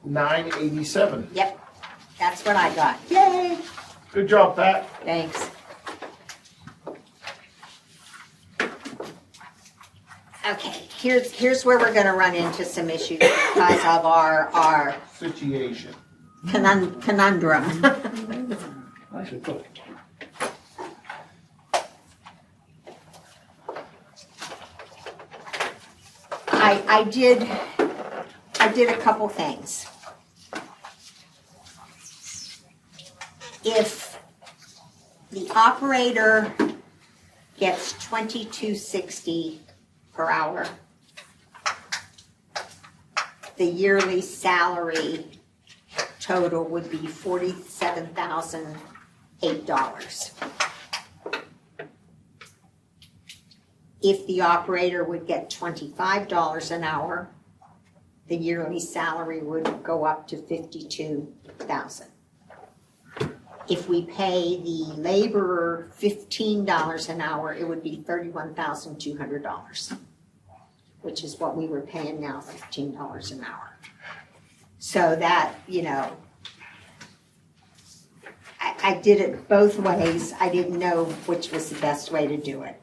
94,987. Yep, that's what I got. Yay! Good job, Pat. Thanks. Okay, here's where we're gonna run into some issues because of our Situation. conundrum. I should put. I did a couple things. If the operator gets $22.60 per hour, the yearly salary total would be $47,008. If the operator would get $25 an hour, the yearly salary would go up to $52,000. If we pay the laborer $15 an hour, it would be $31,200, which is what we were paying now, $15 an hour. So that, you know, I did it both ways. I didn't know which was the best way to do it.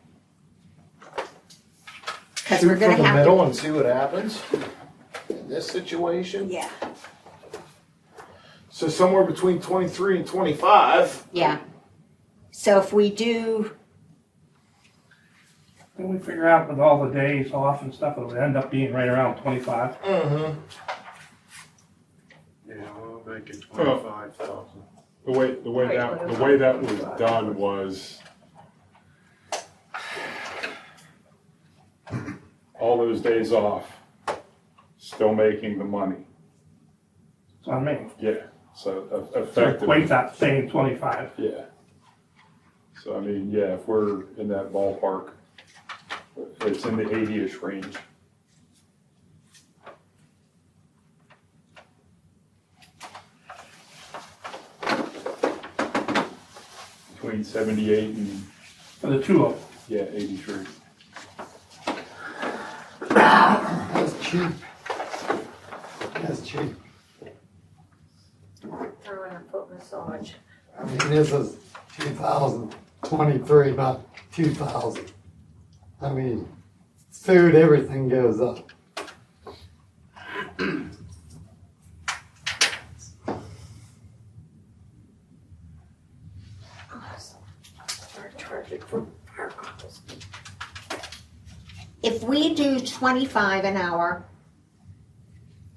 Because we're Shoot gonna for the have middle to. and see what happens in this situation. Yeah, So somewhere between 23 and 25. yeah. So if we do, Can we figure out with all the days off and stuff, it would end up being right around 25? Mm-hmm. Yeah, we'll make it 25,000. The way that was done was all those days off, still making the money. It's on me. Yeah, so So effectively. equate that same 25. Yeah. So I mean, yeah, if we're in that ballpark, it's in the 80-ish range. Between 78 and, For the two of them. yeah, 83. That's cheap. That's cheap. Throw in a foot massage. I mean, this is 2023, not 2000. I mean, food, everything goes up. Start charging for fire calls. If we do 25 an hour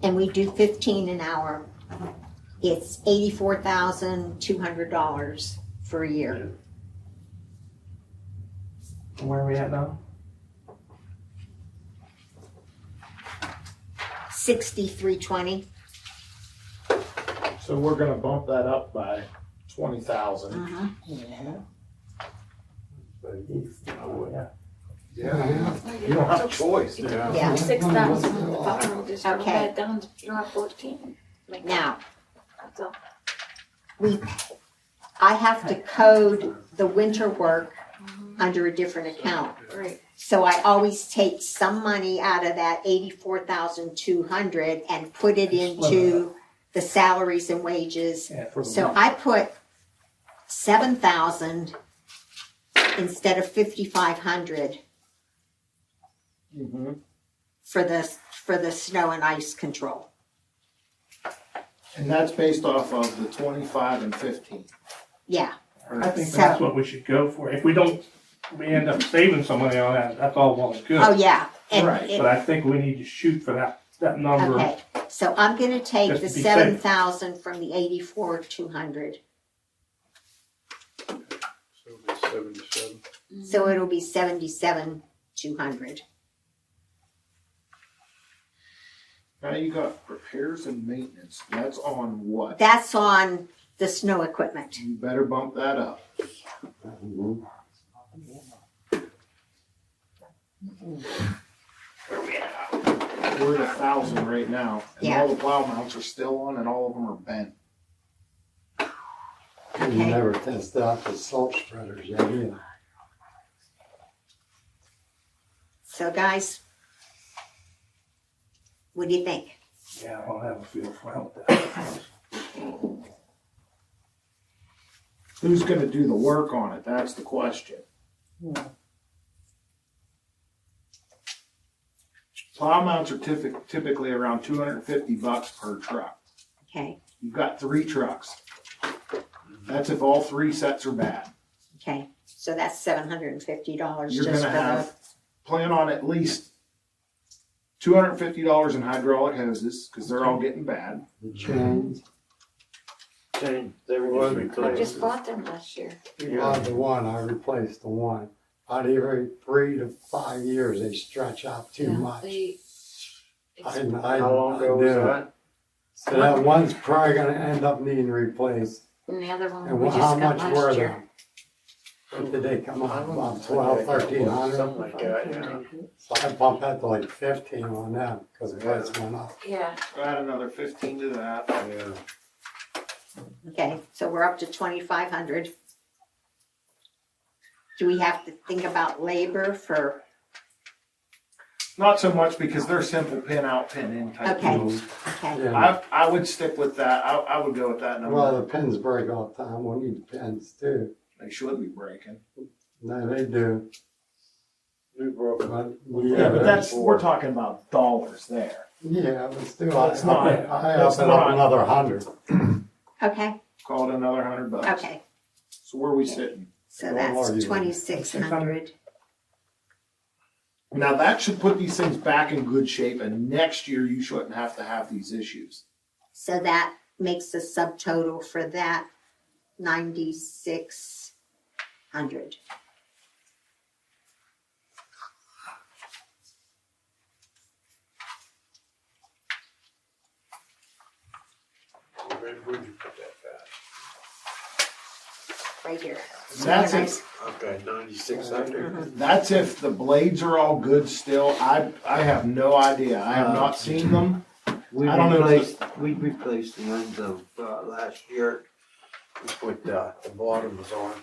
and we do 15 an hour, it's $84,200 for a year. Where are we at now? 6320. So we're gonna bump that up by 20,000. Yeah. You don't have a choice. Yeah. 6,000 on the borough, just go Okay. back down to 14. Now, That's all. I have to code the winter work under a different account. Right. So I always take some money out of that 84,200 and put it into the salaries and wages. Yeah, for the So winter. I put 7,000 instead of 5,500 for the snow and ice control. And that's based off of the 25 and 15. Yeah. I think So- that's what we should go for. If we don't, we end up saving some money on that, that's all well and good. Oh, yeah. And Right. it- But I think we need to shoot for that number. okay, so I'm gonna take Just the to be safe. 7,000 from the 84,200. So it's 77. So it'll be 77,200. Now you got repairs and maintenance. That's on what? That's on the snow equipment. You better bump that up. We're at 1,000 right now, and Yeah. all the plow mounts are still on, and all of them are bent. You Okay. never test out the salt spreaders yet either. So guys, what do you think? Yeah, I'll have a feel for how that. Who's gonna do the work on it? That's the question. Plow mounts are typically around $250 per truck. Okay, You've got 3 trucks. That's if all 3 sets are bad. okay, so that's $750 You're just gonna for have, plan on at least $250 in hydraulic hoses, because they're all getting bad. The chains, Change, they were I replaced. just bought them last year. you bought the one, I replaced the one. About every 3 to 5 years, they stretch out too much. How long ago was that? So that one's probably gonna end up needing replaced. And the other one And we how just got much were last they? year. What did they come I up, don't about know. 12, 1,300? Something like that, yeah. So I bumped that to like 15 on them, because the price went up. Yeah. Add another 15 to that. Yeah. Okay, so we're up to 2,500. Do we have to think about labor for, Not so much because they're simple pin out, pin in type Okay. deals. okay, Yeah. I would stick with that. I would go with that number. Well, the pins break all the time, we need pins too. They should be breaking. No, they do. We broke it. But Yeah, but that's, we're talking about dollars there. Yeah, but still, I It's not- up it's it not- up another 100. okay, Call it another $100. okay. So where are we sitting? So Don't that's argue. 2,600. Now that should put these things back in good shape, and next year you shouldn't have to have these issues. So that makes the subtotal for that 9,600. Where'd you put that Right here. That's Nice. it. Okay, 9,600. That's if the blades are all good still. I have no idea. I have not seen them. We I don't know if replaced the ones of last year. We put the bottoms on.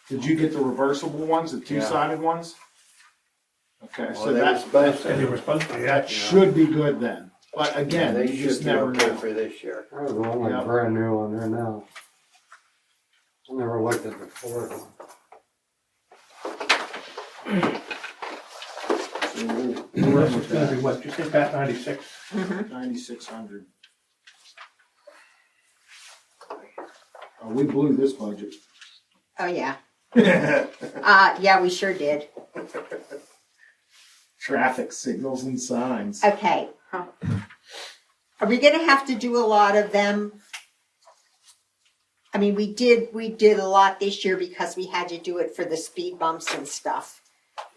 Did you get the reversible ones, the two-sided ones? Okay, so they were that supposed Said they to. were supposed to, that yeah. should be good then. But again, They you should just be never okay know. for this year. There's one like Yep. brand new on there now. I never looked at the Ford one. So we'll This run is with gonna be that. what, you think that 96? 9,600. Oh, we blew this budget. Oh, yeah. Yeah, we sure did. Traffic signals and signs. Okay. Are we gonna have to do a lot of them? I mean, we did a lot this year because we had to do it for the speed bumps and stuff.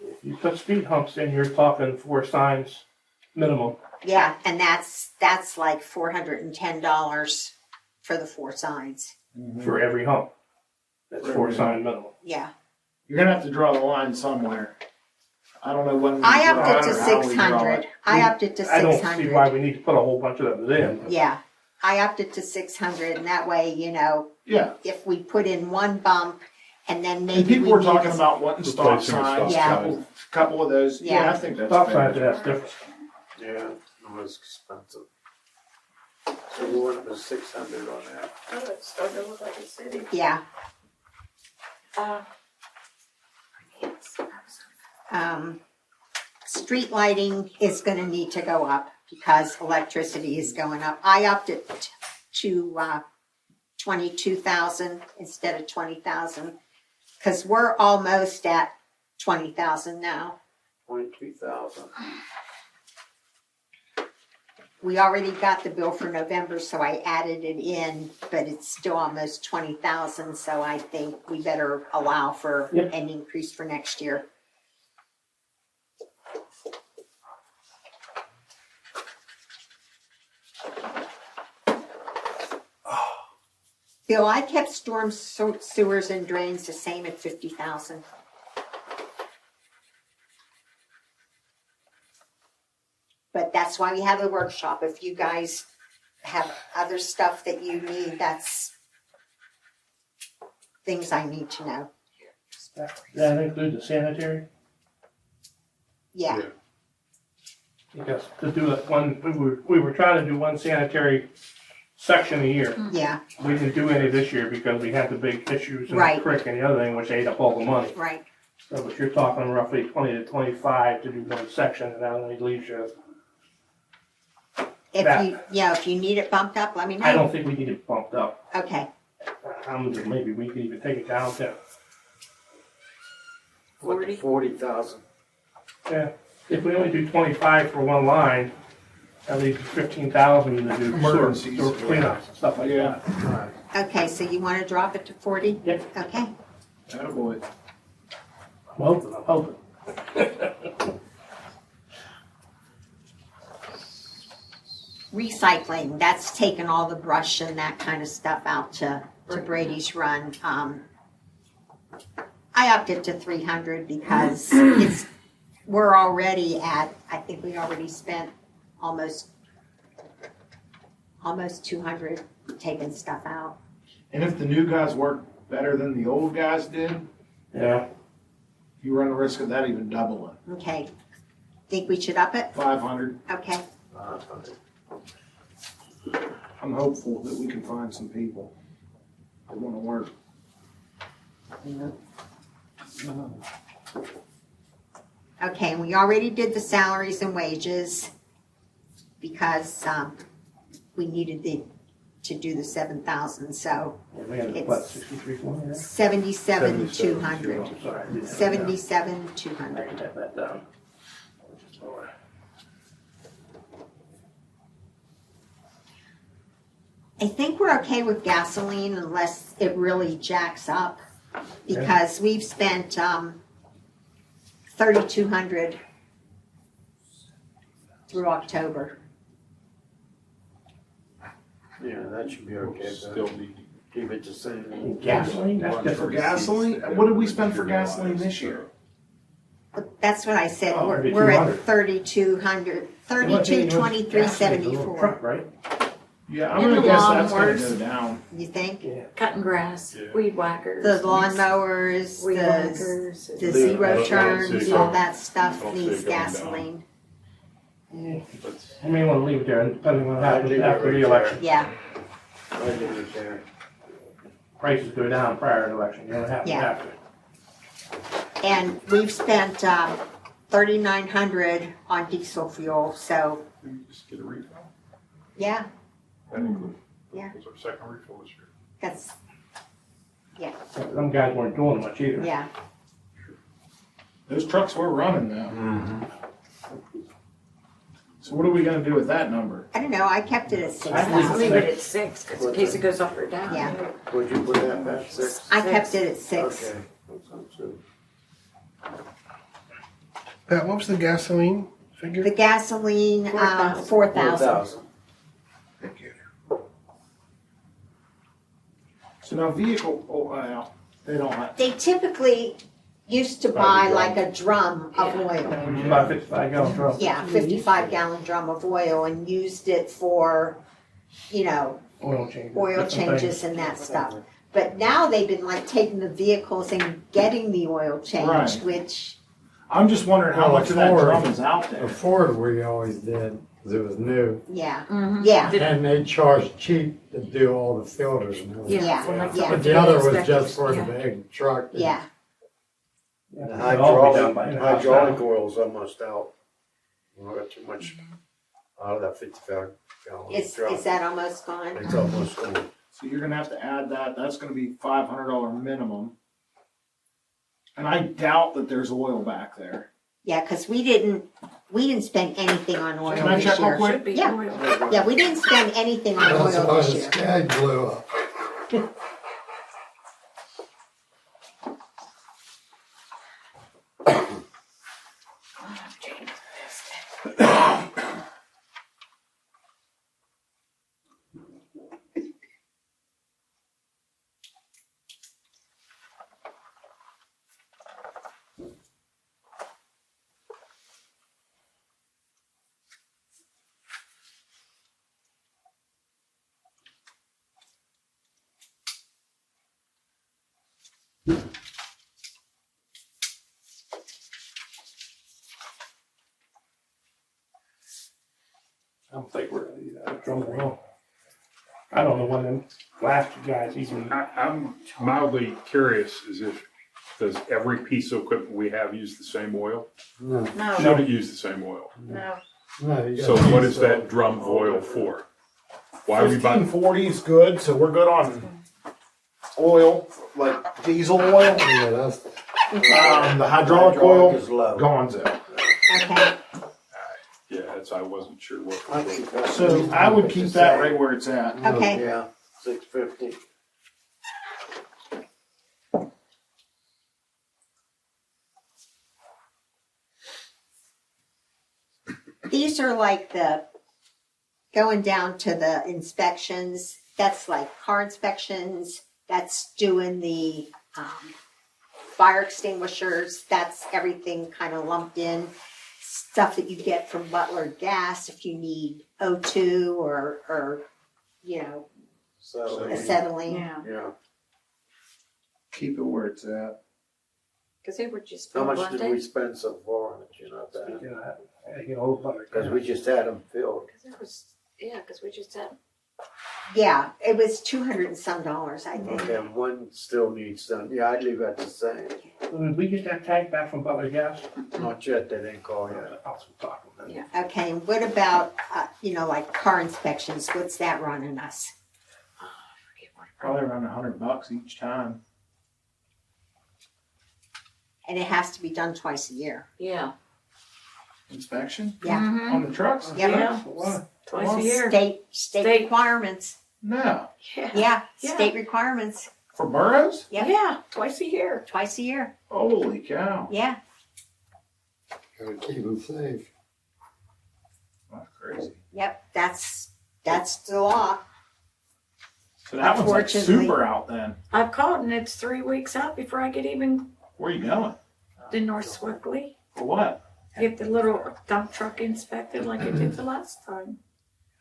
If you put speed humps in, you're talking 4 signs minimum. Yeah, and that's like $410 for the 4 signs. For every hump. That's For 4 every sign minimum. Yeah. You're gonna have to draw the line somewhere. I don't know when we I draw upped it or to how we 600. draw it. I upped it to I don't see 600. why we need to put a whole bunch of them in. Yeah. I upped it to 600, and that way, Yeah, if we put in one bump and then maybe and people we were need talking to- about wanting stop Replacing a signs, stop sign. couple of those. Yeah. Yeah, I think that's Stop fair. signs, that's different. Yeah, it was expensive. So we went with 600 on that. Oh, it's starting to look like a city. Yeah. Street lighting is gonna need to go up because electricity is going up. I upped it to 22,000 instead of 20,000 because we're almost at 20,000 now. 22,000. We already got the bill for November, so I added it in, but it's still almost 20,000, so I think we better allow for Yep. an increase for next year. Bill, I kept storm sewers and drains the same at 50,000. But that's why we have a workshop. If you guys have other stuff that you need, that's things I need to know. That include the sanitary? Yeah, Because to do it we were trying to do one sanitary section a year. yeah, We didn't do any this year because we had the big issues in the Right. creek and the other thing, which ate up all the money. right. So, but you're talking roughly 20 to 25 to do one section, and that only leaves you. If That- if you need it bumped up, let me know. I don't think we need it bumped up. Okay, Maybe we could even take it down to, 40. 40,000. yeah. If we only do 25 for one line, that leaves 15,000 to do Emergencies. sewer cleanups and stuff like Yeah. that. okay, so you wanna drop it to 40? Yep. Okay, Attaboy. I'm hoping. recycling, that's taking all the brush and that kind of stuff out to Brady's Run. I upped it to 300 because we're already at, I think we already spent almost 200 taking stuff out. And if the new guys work better than the old guys did, Yeah. you run the risk of that even doubling. Okay, think we should up it? 500. Okay, I'm hopeful that we can find some people that want to work. okay, and we already did the salaries and wages because we needed to do the 7,000, so Yeah, we had, what, 63, 400? 77,200. I'm sorry, I didn't have that down. 77,200. I can type that down. Just lower. I think we're okay with gasoline unless it really jacks up because we've spent 3,200 through October. Yeah, that should be okay, Still but need. keep it the same. Gasoline, that's For different. gasoline, what did we spend for gasoline this year? That's what I said, Oh, we're at 3,200. 3,200, The only thing was 3223 gasoline's a little 74. truck, right? Yeah, I'm And gonna the guess that's gonna lawnmowers. go down. You think? Yeah. Cutting grass, Yeah. weed whackers. The lawnmowers, Weed the whackers. the I zero don't turns, see all it. that stuff I don't see needs it going down. gasoline. But You may want to leave it there, depending on what I'd happens leave it after right the election. Yeah, I leave it there. Prices go down prior to the election, you know what happens Yeah. after. and we've spent 3,900 on diesel fuel, so, you just get a refill. yeah, That includes. Yeah. Was our second refill this year. that's, Them guys weren't doing much either. yeah. Those trucks were running now. So what are we gonna do with that number? I don't know, I kept it at I Just 6,000. leave it at 6, 'cause in case it goes up or down. Yeah. Would you put that back 6? I kept it at 6. Okay, that sounds good. Pat, what was the gasoline figure? The gasoline, 4,000. 4,000. Thank you. So now vehicle, oh, well, they don't have, They typically used to buy like a drum of oil. Which is about 55 gallon drum. Yeah, 55-gallon drum of oil and used it for, Oil changes. oil different changes things. and that stuff. But now they've been like taking the vehicles and getting the oil changed, Right. which, I'm just wondering how Well, much of that Ford- drum is out there. A Ford we always did, because it was new. yeah, Mhm. yeah, And they charged cheap to do all the filters and everything. Yeah, for like yeah. But the the other was inspectors, just for the yeah. big truck. yeah. Yeah, The it'll all be done by in-house hydraulic now. oil's almost out. We got too much out of that 55 gallon Is truck. that almost gone? It's almost gone. So you're gonna have to add that, that's gonna be $500 minimum. And I doubt that there's oil back there. Yeah, because we didn't spend anything on oil Can I this check real year. quick? Should be Yeah. oil. Yeah, we didn't spend anything on That's oil why this the year. sky blew up. I don't think we're gonna need that drum oil. I don't know when them last guys even. I'm mildly curious, is if, does every piece of equipment we have use the same oil? No, No, Should it use the same oil? no. no. you So gotta what use is that drum of oil for? Why are we buying? 1540 is good, so we're good on oil, like diesel oil. Yeah, that's, The hydraulic Hydraulic oil, is low. Gonzo. Okay, Yeah, that's, I wasn't sure what. I keep that- So I would keep that right where it's at. okay. Yeah, 650. These are like going down to the inspections, that's like car inspections, that's doing the fire extinguishers, that's everything kind of lumped in. Stuff that you get from Butler Gas if you need O2 or So, acetylene. Yeah, yeah. Keep it where it's at. because they were just How filled much one did day. we spend so far on it, you know, that? You know, I get old butter. Because we just had them filled. Because we just had, Yeah, it was $200 and some, I think. Okay, and one still needs done. Yeah, I'd leave that the same. Did we get that tank back from Butler Gas? Not yet, they didn't call yet. I'll talk to them. Yeah. Okay, and what about, like car inspections, what's that running us? Probably around $100 each time. And it has to be done twice a year. yeah. Inspection Yeah. Mhm. on the trucks? Yeah. Yeah, What? twice a year. State State. requirements. No. Yeah. Yeah, Yeah. state requirements, For boroughs? Yep. Yeah, twice a year. twice a year. Holy cow. Yeah, gotta keep them safe. That's crazy. yep, that's the law. So that one's like Unfortunately. super out then. I've called and it's 3 weeks out before I get even Where are you going? to North Swickley. For what? Get the little dump truck inspected like I did the last time.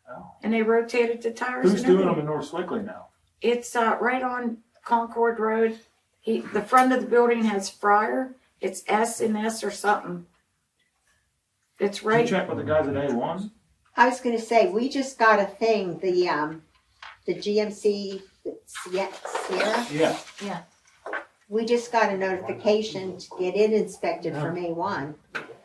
Oh. And they rotated the tires. Who's and doing them everything. in North Swickley now? It's right on Concord Road. The front of the building has Fryer. It's S&S or something. It's Did you right. check with the guys at A1? I was gonna say, we just got a thing, the GMC Sierra, Yeah. we just got a notification to get it inspected from A1,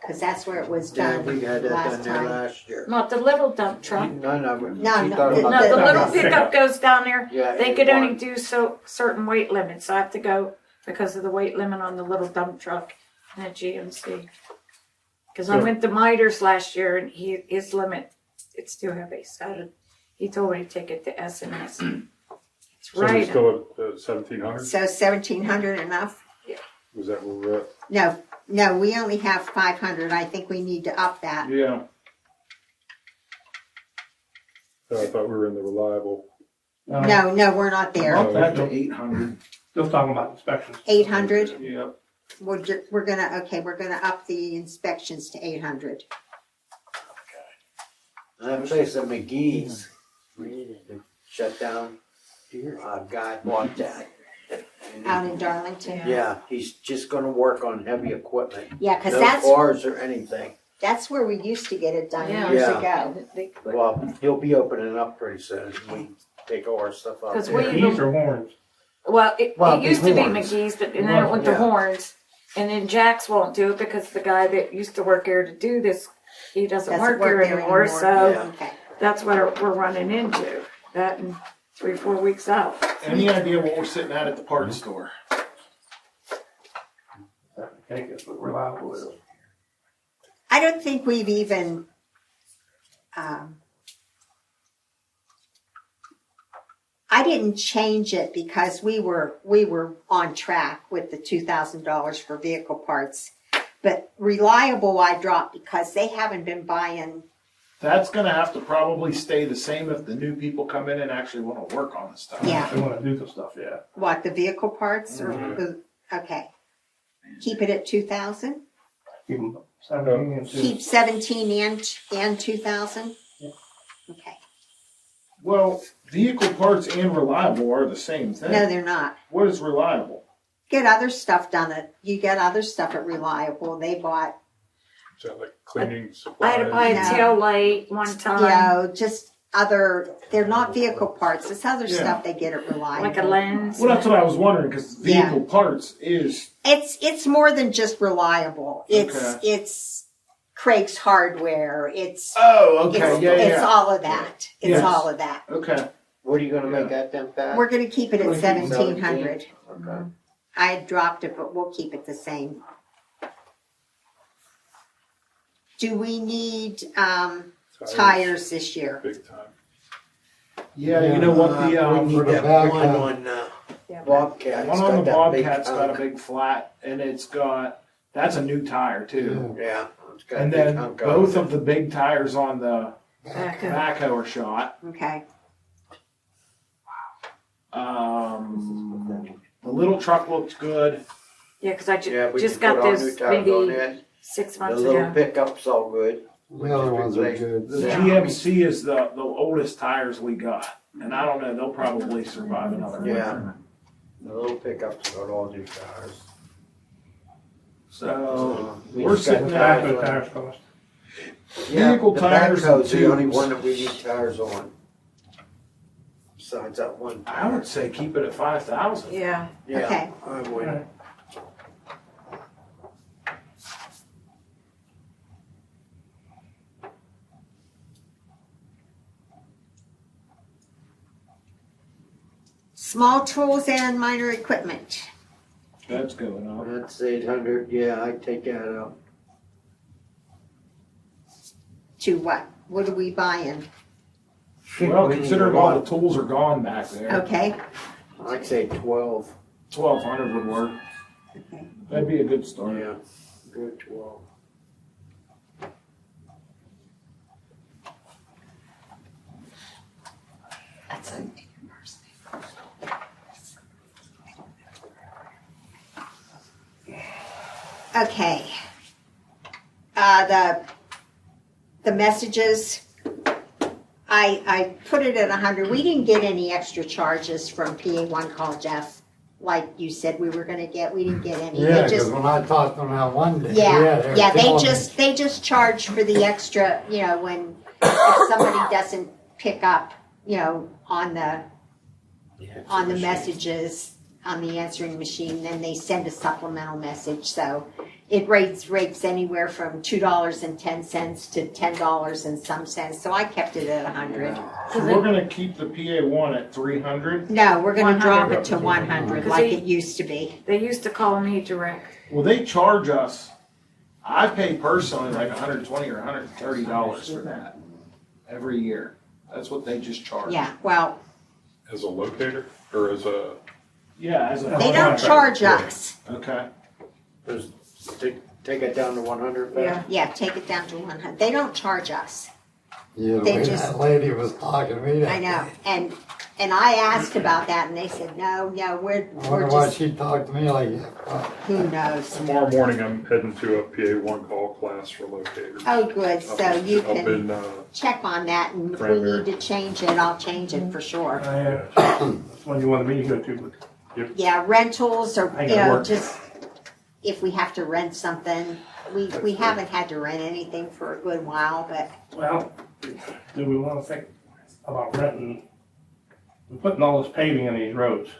cause that's where it was Yeah, done we had that last done there time. last year. Not the little dump truck. No, No, she no, thought the- about No, the that. little pickup goes down there. Yeah, They it could only was. do certain weight limits. I have to go because of the weight limit on the little dump truck and a GMC. Because I went to Miters last year and his limit, it's too heavy. So he told me to take it to S&S. It's So we're right. still at 1,700? So 1,700 enough? Was that where we're at? No, we only have 500, I think we need to up that. Yeah. Oh, I thought we were in the reliable. No, we're not there. Up that to 800. Still talking about inspections. 800, Yep. we're gonna up the inspections to 800. That place at McGee's, shut down. God bought that. Out in Darlington. Yeah, he's just gonna work on heavy equipment. Yeah, cause No cars or anything. that's where we used to get it done Yeah. years Yeah. ago. Well, he'll be opening up pretty soon. We take all our stuff out 'Cause there. we- Keys or horns? Well, it Well, used to be horns. McGee's, but and then it went to Yeah. Horns. And then Jack's won't do it because the guy that used to work here to do this, he doesn't work here there anymore. So Yeah. Okay. that's what we're running into. That in 3-4 weeks out. Any idea what we're sitting at the parts store? I guess what reliable is. I don't think we've even, I didn't change it because we were on track with the $2,000 for vehicle parts. But reliable I dropped because they haven't been buying, That's gonna have to probably stay the same if the new people come in and actually wanna work on the stuff. Yeah. They wanna do the stuff, yeah. what, the vehicle parts or the, okay. Keep it at 2,000? Keep them 17 and 2. Keep 17 and 2,000? Yeah. Okay. Well, vehicle parts and reliable are the same thing. No, they're not. What is reliable? Get other stuff done you get other stuff at Reliable. They bought, Is that like cleaning I supplies? had to buy a No. tail light one time, just other, they're not vehicle parts. It's other Yeah. stuff they get at Reliable. like a lens. Well, that's what I was wondering, because Yeah. vehicle parts is, It's more than just Reliable. Okay. It's Craig's Hardware. It's yeah. all of that. It's Yes. all of that. Okay. What are you gonna make that then, Pat? We're gonna keep it at We're gonna keep 1,700. Okay. I had dropped it, but we'll keep it the same. Do we need tires this year? Big time. Yeah, you know what, the, We need For the that back one end. on Bobcat. one on the Bobcat's got a big flat, and that's a new tire too. Yeah. It's got a And big then hunk on both it. of the big tires on the Back up. backhoe are shot. Okay. The little truck looks good. Yeah, because I Yeah, we just can got put all new this tires on maybe it. 6 The months little ago. pickup's all good. The other ones are good. The Yeah. GMC is the oldest tires we got, and I don't know, they'll probably survive another Yeah. winter. The little pickup's got all new tires. So We we're just got sitting Back at to the tires cost. Yeah, Vehicle the tires and backhoe's the only tubes. one that we need tires on. Besides that one. I would say keep it at 5,000. Yeah. Yeah, Okay. I would. Small tools and minor equipment. That's going up. That's 800. Yeah, I'd take that out. To what? What are we buying? Well, We need considering a all lot. the tools are gone back there, Okay. I'd say 12. 1,200 would work. Okay. That'd be a good start. Yeah, good 12. That's a Okay. The messages, I put it at 100. We didn't get any extra charges from PA1 Call Jeff, like you said we were gonna get. We didn't get any. Yeah, They because just, when I talked to them that one day, yeah, they were yeah, killing me. they just charge for the extra, when, if somebody doesn't pick up, on the messages, on the answering machine, then they send a supplemental message, so it rates anywhere from $2.10 to $10 and some cents, so I kept it at 100. So we're gonna keep the PA1 at 300? No, we're gonna drop 100. it to 100 like it used to be. They used to call me direct. Well, they charge us, I pay personally like $120 or $130 for that every year. That's what they just charge. Yeah, well, As a locator or as a, Yeah, as a. they don't charge us. Okay. Just take it down to 100 back. Yeah, take it down to 100. They don't charge us. Yeah, the They way just- that lady was talking to me. I know, and I asked about that, and they said, no, we're I wonder why just, she talked to me like that. who knows? tomorrow morning I'm heading to a PA1 call class for locators. Oh, good, so Up you up can in, check on that, and if we Cranberry. need to change it, I'll change it for sure. That's one you wanted me to go to, but Yeah, rentals or, I gotta work. just, if we have to rent something, we haven't had to rent anything for a good while, but, well, do we wanna think about renting? We're putting all this paving in these roads.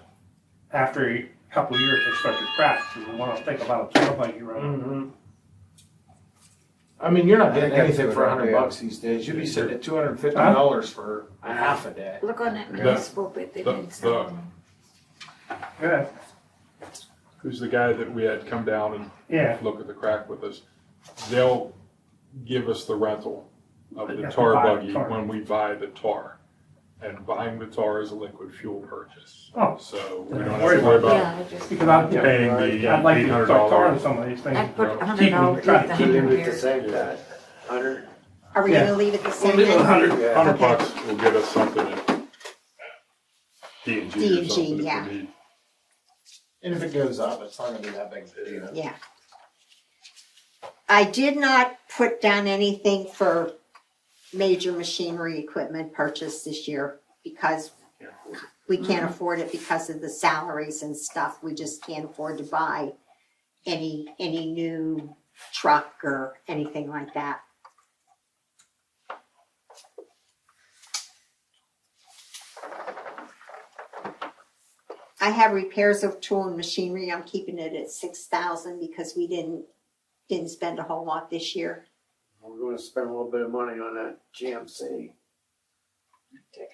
After a couple of years, they start to crack. Do we wanna think about a turnpike road? Mm-hmm. I mean, you're not getting I think anything that's for a good $100 these days. You'd be sitting at $250 for a half a day. Look on that municipal bit, they didn't sell them. Good, who's the guy that we had come down and yeah. look at the crack with us? They'll give us the rental of But you the have to tar buy the buggy tar. when we buy the tar. And buying the tar is a liquid fuel purchase. Oh. So we Yeah, don't have worry to worry about about Yeah, I just, Because I'd, paying the I'd like to start $800. tarring some of these things. I put Keep them, $100 try with to the keep Leave them. it the same time. 100. are we Yeah. gonna leave it the We'll same leave it then? 100. Yeah. $100 will get us something at D&G or D&G, something yeah. if we need. And if it goes up, it's not gonna be that big of a deal. Yeah. I did not put down anything for major machinery equipment purchase this year because we can't afford it because of the salaries and stuff. We just can't afford to buy any new truck or anything like that. I have repairs of tool and machinery. I'm keeping it at 6,000 because we didn't spend a whole lot this year. We're gonna spend a little bit of money on that GMC.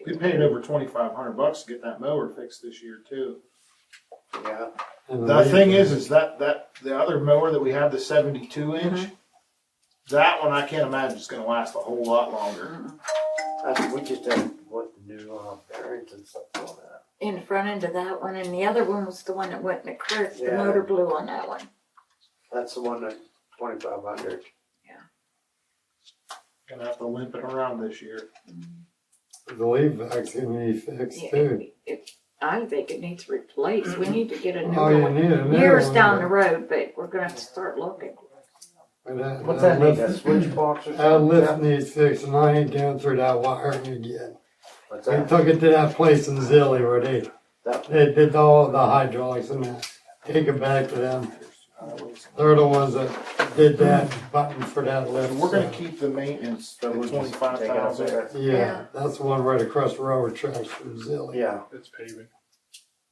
We paid over $2,500 to get that mower fixed this year too. Yeah. And The thing is that the other mower that we have, the 72 inch, that one I can't imagine is gonna last a whole lot longer. We just had, the new bearings and stuff on that. in front end of that one, and the other one was the one that went in the creek, the Yeah. motor blew on that one. That's the one that 2,500. Gonna have to limp it around this year. The leaf vacs can be fixed Yeah, too. I think it needs replaced, we need to get a new Oh, you one. need a new Years one, down but- the road, but we're gonna have to start looking. but What's that need, lift- that switch box or That something? lift needs fixed and I ain't going through that wiring again. What's We that? took it to that place in Zilly where they did all the hydraulics and that. Take it back to them. They're the ones that did that button for that lift. And we're gonna so- keep the maintenance, the So we'll just 25,000. take it up there. Yeah, that's the one right across the railroad tracks from Zilly. Yeah. It's paving.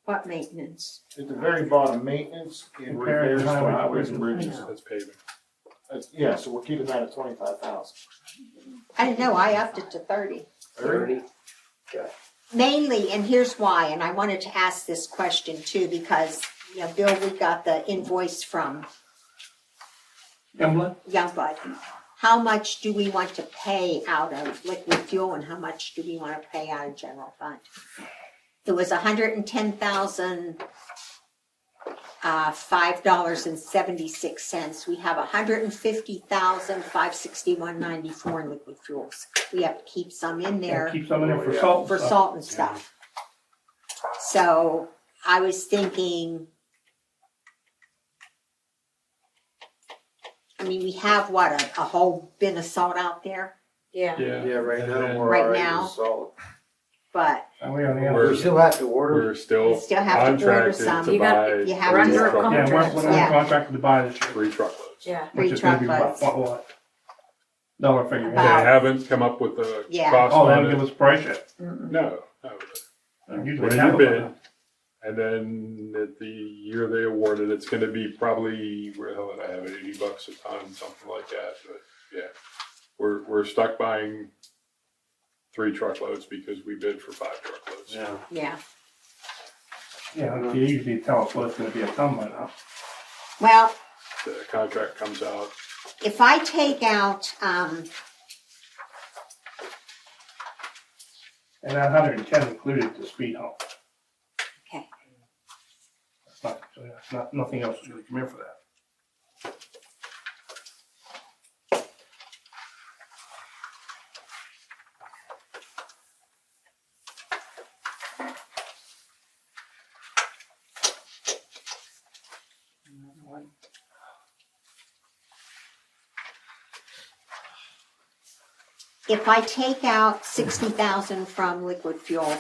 What maintenance? At the very bottom, maintenance and repairs for highways and bridges. That's paving. Yeah, so we're keeping that at 25,000. I didn't know, I upped it to 30. 30. Mainly, and here's why, and I wanted to ask this question too, because, Bill, we got the invoice from Youngblood? Youngblood. How much do we want to pay out of liquid fuel and how much do we want to pay out of general fund? It was $110,000, $5.76. We have $150,561.94 in liquid fuels. We have to keep some in there Keep some in there for salt. for salt and stuff. So I was thinking I mean, we have what, a whole bin of salt out there, Yeah. Yeah, right now, And we're Right already now. salt. but And we only We're- We still have to order. We're still You still have to order contracted some. to You got- buy you have three to- Under a truckloads. Yeah, we're Yeah. contracted to buy this year, 3 truckloads. Yeah. which Three is gonna be truckloads. what? Dollar figure. They About- haven't come up with a Yeah. cost Oh, they on haven't it. given us a price yet. No. Usually When they you have bid, it. and then at the year they award it, it's gonna be probably, where the hell did I have it, $80 a ton, something like that, but yeah. We're stuck buying 3 truckloads because we bid for 5 truckloads. Yeah. yeah. Yeah, you usually tell us what it's gonna be a ton by now. Well, The contract comes out, if I take out, And that 110 included the speed hump. okay, That's not, nothing else is gonna come in for that. if I take out 60,000 from liquid fuel,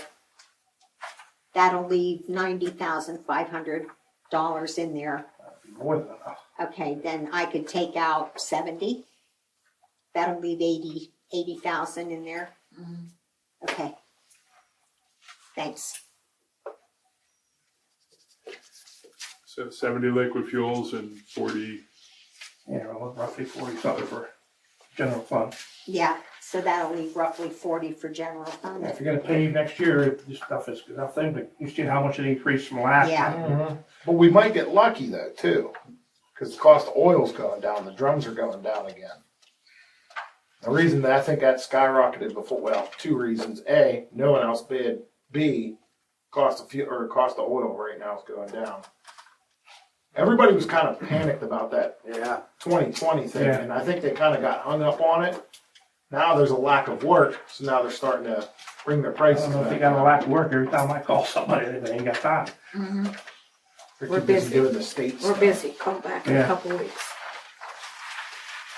that'll leave $90,500 in there. That'd be more than enough. Okay, then I could take out 70. That'll leave 80,000 in there. Okay. Thanks. so 70 liquid fuels and 40, Yeah, well, roughly 40 something for general fund. Yeah, so that'll leave roughly 40 for general fund. If you're gonna pay next year, this stuff is nothing, but you see how much it increased from last Yeah. time. But we might get lucky though, too, because the cost of oil's going down, the drums are going down again. The reason that I think that skyrocketed before, well, 2 reasons. A, no one else bid. B, cost of fuel, or cost of oil right now is going down. Everybody was kind of panicked about that Yeah. 2020 thing, Yeah. and I think they kind of got hung up on it. Now there's a lack of work, so now they're starting to bring their I prices don't know if they back got a up. lack of work. Every time I call somebody, they ain't got time. They're We're too busy busy. doing the state We're stuff. busy. Call back in Yeah. a couple weeks.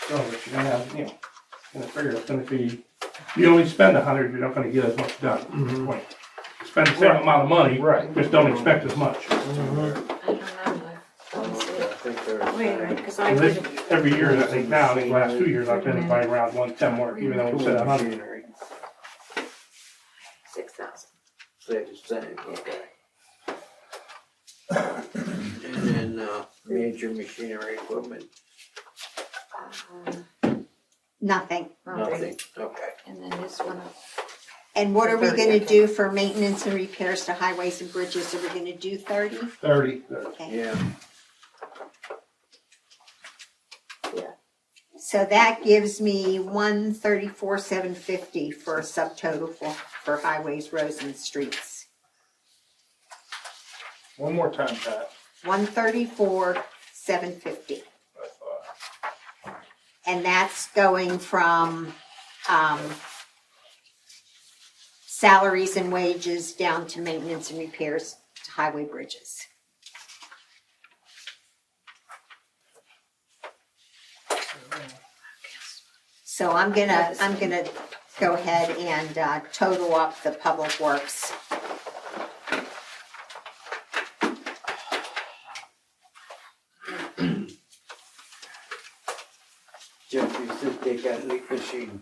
So, but you're gonna have, you know, gonna figure it's gonna be, you only spend 100, you're not gonna get as much done. Point. You spend the same Right. amount of money, Right. just don't expect as much. I don't know. Let me see. I think they're. Wait a minute, because I And would. this, every year, I think now, these last 2 years, I've been buying around 110 more, even though we said 100. 6,000. Say the same, okay. And then, major machinery equipment, Nothing. nothing, okay. And then this one, And what are we 30, gonna okay. do for maintenance and repairs to highways and bridges? Are we gonna do 30? 30. Okay. Yeah, So that gives me 134,750 for a subtotal for highways, roads, and streets. One more time, Pat. 134,750. I thought. And that's going from, salaries and wages down to maintenance and repairs to highway bridges. So I'm gonna go ahead and, total up the public works. Jeff, you should take that leak machine,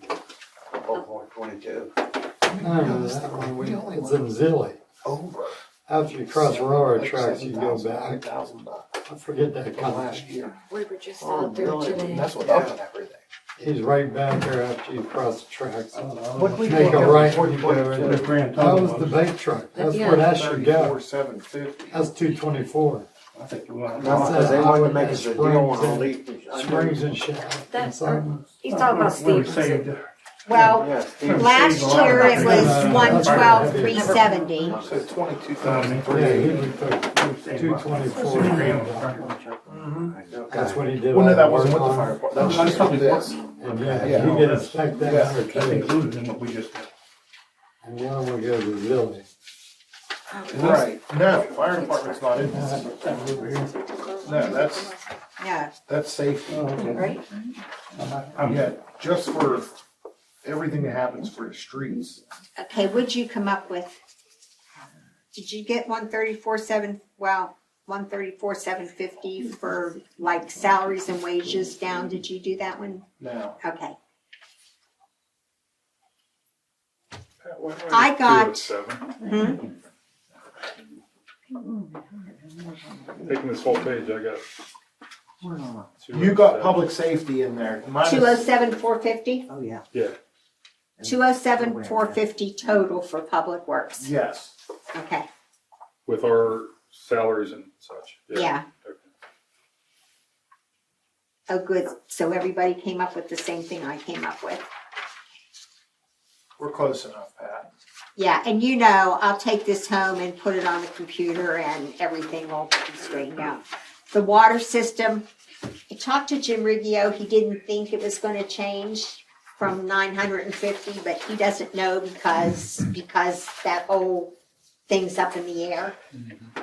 422. No, that one, it's in Zilly. Over. After you cross railroad tracks, you go back. $7,000 I forget that from company. last year. we were just Oh, out there really? today. And that's without everything. He's right back there after you cross the tracks. What we Make a look at right before you and go put in. it The to grand That total was the was, bait truck. That's Yeah. where that should go. 34,750. That's 224. I think you want That's Because they it. wanted to make us a deal on a Springs leak machine. Springs and shaft. and That's, something. he's talking about Where we Stevenson. saved, Well, Yeah, Steve. last year it was 112,370. So Yeah, 22,380. he took 224. That's what he did. Well, no, all that the wasn't with work the fire on. department. That was just with this. And yeah, Yeah. he did inspect that. Yeah. other that's too. included in what we just did. And one will go to Zilly. Right, no, fire department's not in this. No, that's safety. Right? Yeah, just for everything that happens for the streets. Okay, what'd you come up with? Did you get 134,750 for like salaries and wages down? Did you do that one? No. Okay. Why do I get got- 207? Taking this whole page, I got. You got public safety in there. Minus- 207,450? Oh, yeah. Yeah, 207,450 total for public works. Yes. Okay, with our salaries and such. yeah. Okay. Oh, good. So everybody came up with the same thing I came up with. We're close enough, Pat. Yeah, and you know, I'll take this home and put it on the computer and everything will be straightened out. The water system, I talked to Jim Riggio, he didn't think it was gonna change from 950, but he doesn't know because that whole thing's up in the air.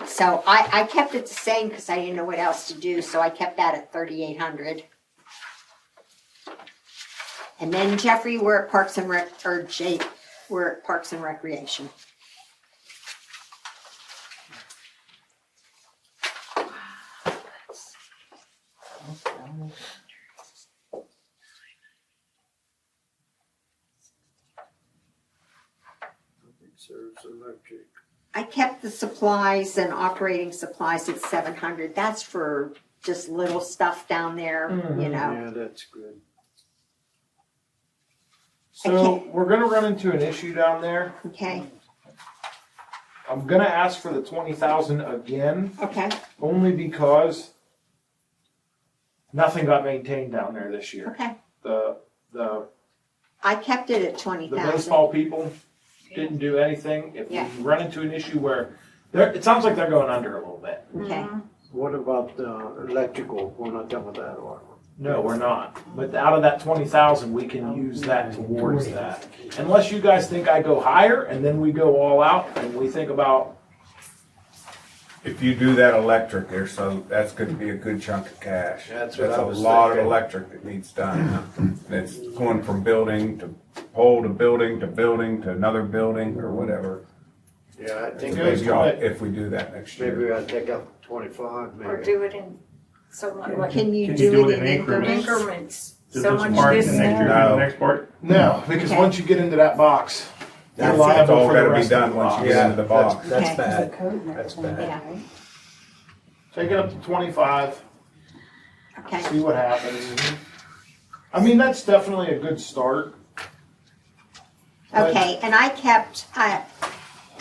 So I kept it the same because I didn't know what else to do, so I kept that at 3,800. And then Jeffrey, we're at Parks and Rec, or Jake, we're at Parks and Recreation. Serves electric. I kept the supplies and operating supplies at 700. That's for just little stuff down there, you know. Yeah, that's good. So we're gonna run into an issue down there. Okay, I'm gonna ask for the 20,000 again, okay, only because nothing got maintained down there this year. okay. The I kept it at 20,000. baseball people didn't do anything. If Yeah. we run into an issue where it sounds like they're going under a little bit. Okay, What about electrical? We're not done with that, or? No, we're not. But out of that 20,000, we can use that towards that. Unless you guys think I go higher and then we go all out and we think about, If you do that electric there, so that's gonna be a good chunk of cash. That's what I was a lot of thinking. electric that needs done. That's going from building to pole to building to building to another building or whatever. Yeah, I It's a think big goes job right. if we do that next maybe we year. ought to take up 25, Or maybe. do it in so much, like can you Can do it in increments? increments, Does so this much part this and next year, No. the next part? no, because Okay. once you get into that box, you're That's liable all for the gotta be rest of done the once you box. get into the box. Okay. That's bad. Yeah, Take it up to 25, okay. see what happens. I mean, that's definitely a good start. Okay, and I kept, I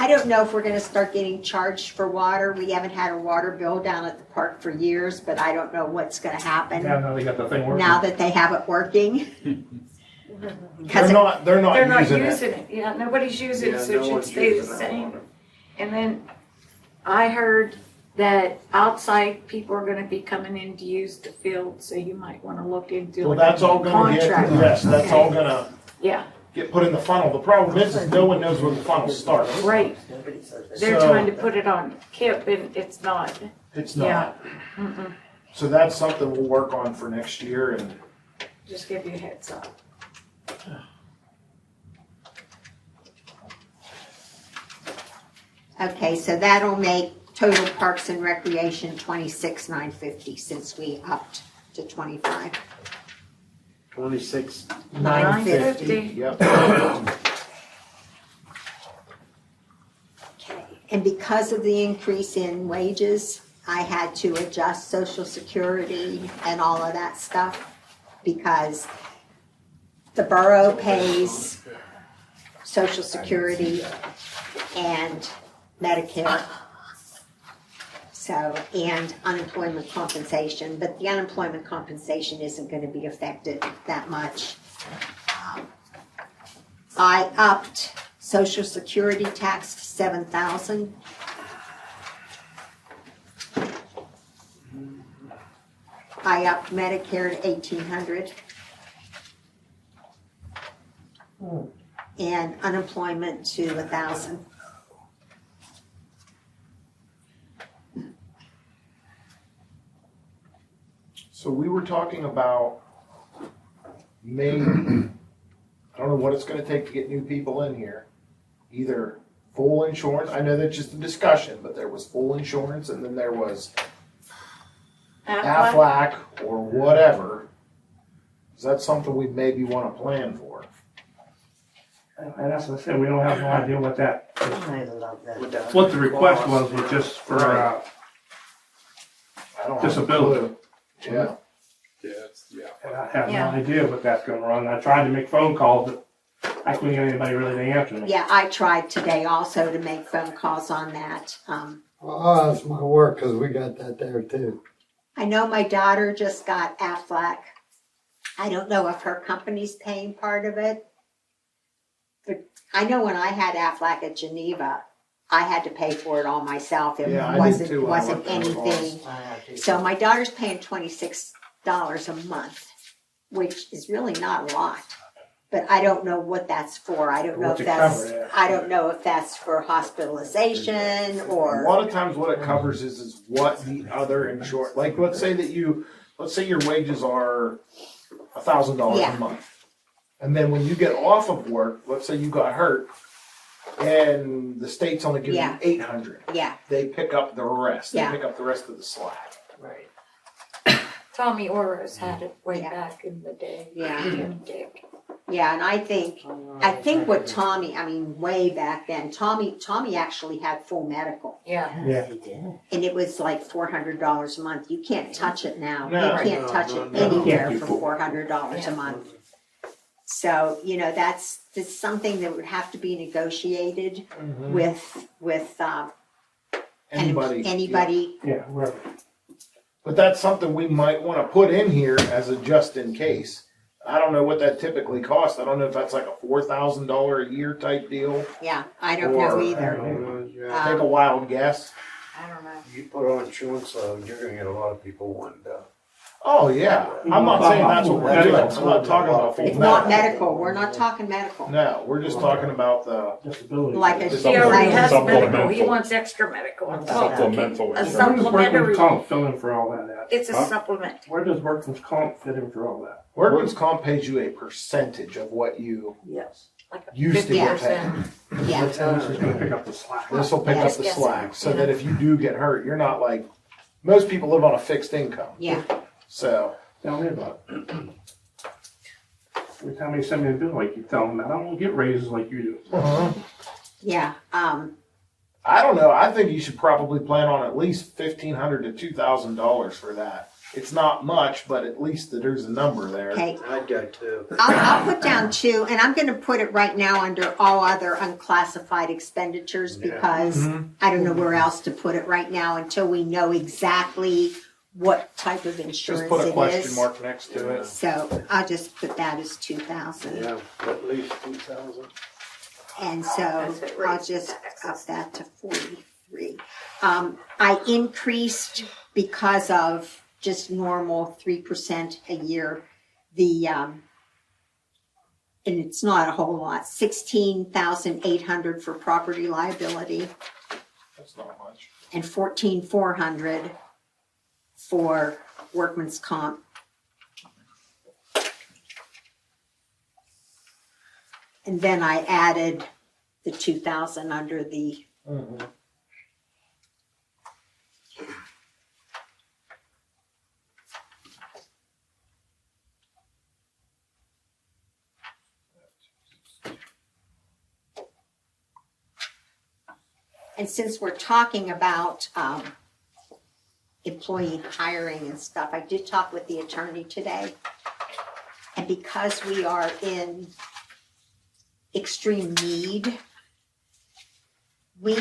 don't know if we're gonna start getting charged for water. We haven't had a water bill down at the park for years, but I don't know what's gonna happen Yeah, now they got the thing working. now that they have it working. They're Because not They're using it. yeah, nobody's using Yeah, it, so no it should one's stay the using that same. water. And then I heard that outside people are gonna be coming in to use the field, so you might wanna look into Well, like that's all a gonna get, contract. yes, that's Okay. all gonna Yeah, get put in the funnel. The problem is no one knows where the funnel starts. right. They're So- trying to put it on KIP and it's not. It's Yeah. not. So that's something we'll work on for next year and Just give you a heads up. Okay, so that'll make total parks and recreation 26,950 since we upped to 25. 26, 950. Yep. Okay, and because of the increase in wages, I had to adjust social security and all of that stuff because the borough pays social security and Medicare. So, and unemployment compensation, but the unemployment compensation isn't gonna be affected that much. I upped social security tax to 7,000. I upped Medicare to 1,800. And unemployment to 1,000. So we were talking about maybe, I don't know what it's gonna take to get new people in here. Either full insurance, I know that's just a discussion, but there was full insurance and then there was Aflac or whatever. Is that something we maybe wanna plan for? And that's what I said, we don't have no idea what that, I love that. what the request was just for, I don't have a disability. clue. Yeah. Yeah. And I have no Yeah. idea what that's gonna run. I tried to make phone calls, but I couldn't get anybody really to answer me. Yeah, I tried today also to make phone calls on that. Well, that's my work, cause we got that there too. I know my daughter just got Aflac. I don't know if her company's paying part of it. But I know when I had Aflac at Geneva, I had to pay for it all myself. It Yeah, I did wasn't, too when I wasn't went through it. anything. So my daughter's paying $26 a month, which is really not a lot. But I don't know what that's for. I don't know What if to that's, cover, yeah. I don't know if that's for hospitalization A or, lot of times what it covers is what the other insurance, like let's say your wages are $1,000 Yeah. a month. And then when you get off of work, let's say you got hurt and the state's only giving Yeah. you 800. yeah, They pick up the rest. They Yeah. pick up the rest of the slack. Tommy Oros had it way Yeah. back in the day. Yeah. Him, Dick. yeah, and I think what Tommy, I mean, way back then, Tommy actually had full medical. Yeah. Yeah. And it was like $400 a month. You can't touch it now. No. You can't No, touch no, it no. anywhere Can't do for $400 a month. So, that's something that would have to be negotiated with Anybody. anybody. Yeah, wherever. But that's something we might want to put in here as a just in case. I don't know what that typically costs. I don't know if that's like a $4,000 a year type deal. Yeah, I don't know Or- either. Yeah. Take a wild guess. I don't know. You put on insurance, you're gonna get a lot of people wanting to. Oh, yeah. I'm not saying that's what we're doing. I'm not talking about full It's not medical. medical. We're not talking medical. No, we're just talking about the, Disability. Like a- He already has medical, he Supplemental. wants extra medical. Supplemental. A insurance. Where does workman's supplementary, comp fill in for all that at? it's a Huh? supplement. Where does workman's comp fit in for all that? workman's comp pays you a percentage of what you Yes. Like a used to get 50%. paid. Yeah, This is gonna pick up the slack. This will pick up Yes, the yes. slack, so that if you do get hurt, you're not like, most people live on a fixed income, yeah. so. Tell me about it. Every time they send me a bill, I keep telling them that I don't get raises like you do. Yeah, I don't know, I think you should probably plan on at least $1,500 to $2,000 for that. It's not much, but at least there's a number there. okay. I'd go too. I'll put down 2, and I'm gonna put it right now under all other unclassified expenditures Yeah. because I don't know where else to put it right now until we know exactly what type of Just insurance put a it question is. mark next to it. So I'll just put that as 2,000. Yeah, at least 2,000. And so That's it, I'll raise just taxes. up that to 43. I increased because of just normal 3% a year, and it's not a whole lot, 16,800 for property liability That's not much. and 14,400 for workman's comp. And then I added the 2,000 under the And since we're talking about employee hiring and stuff, I did talk with the attorney today. And because we are in extreme need, we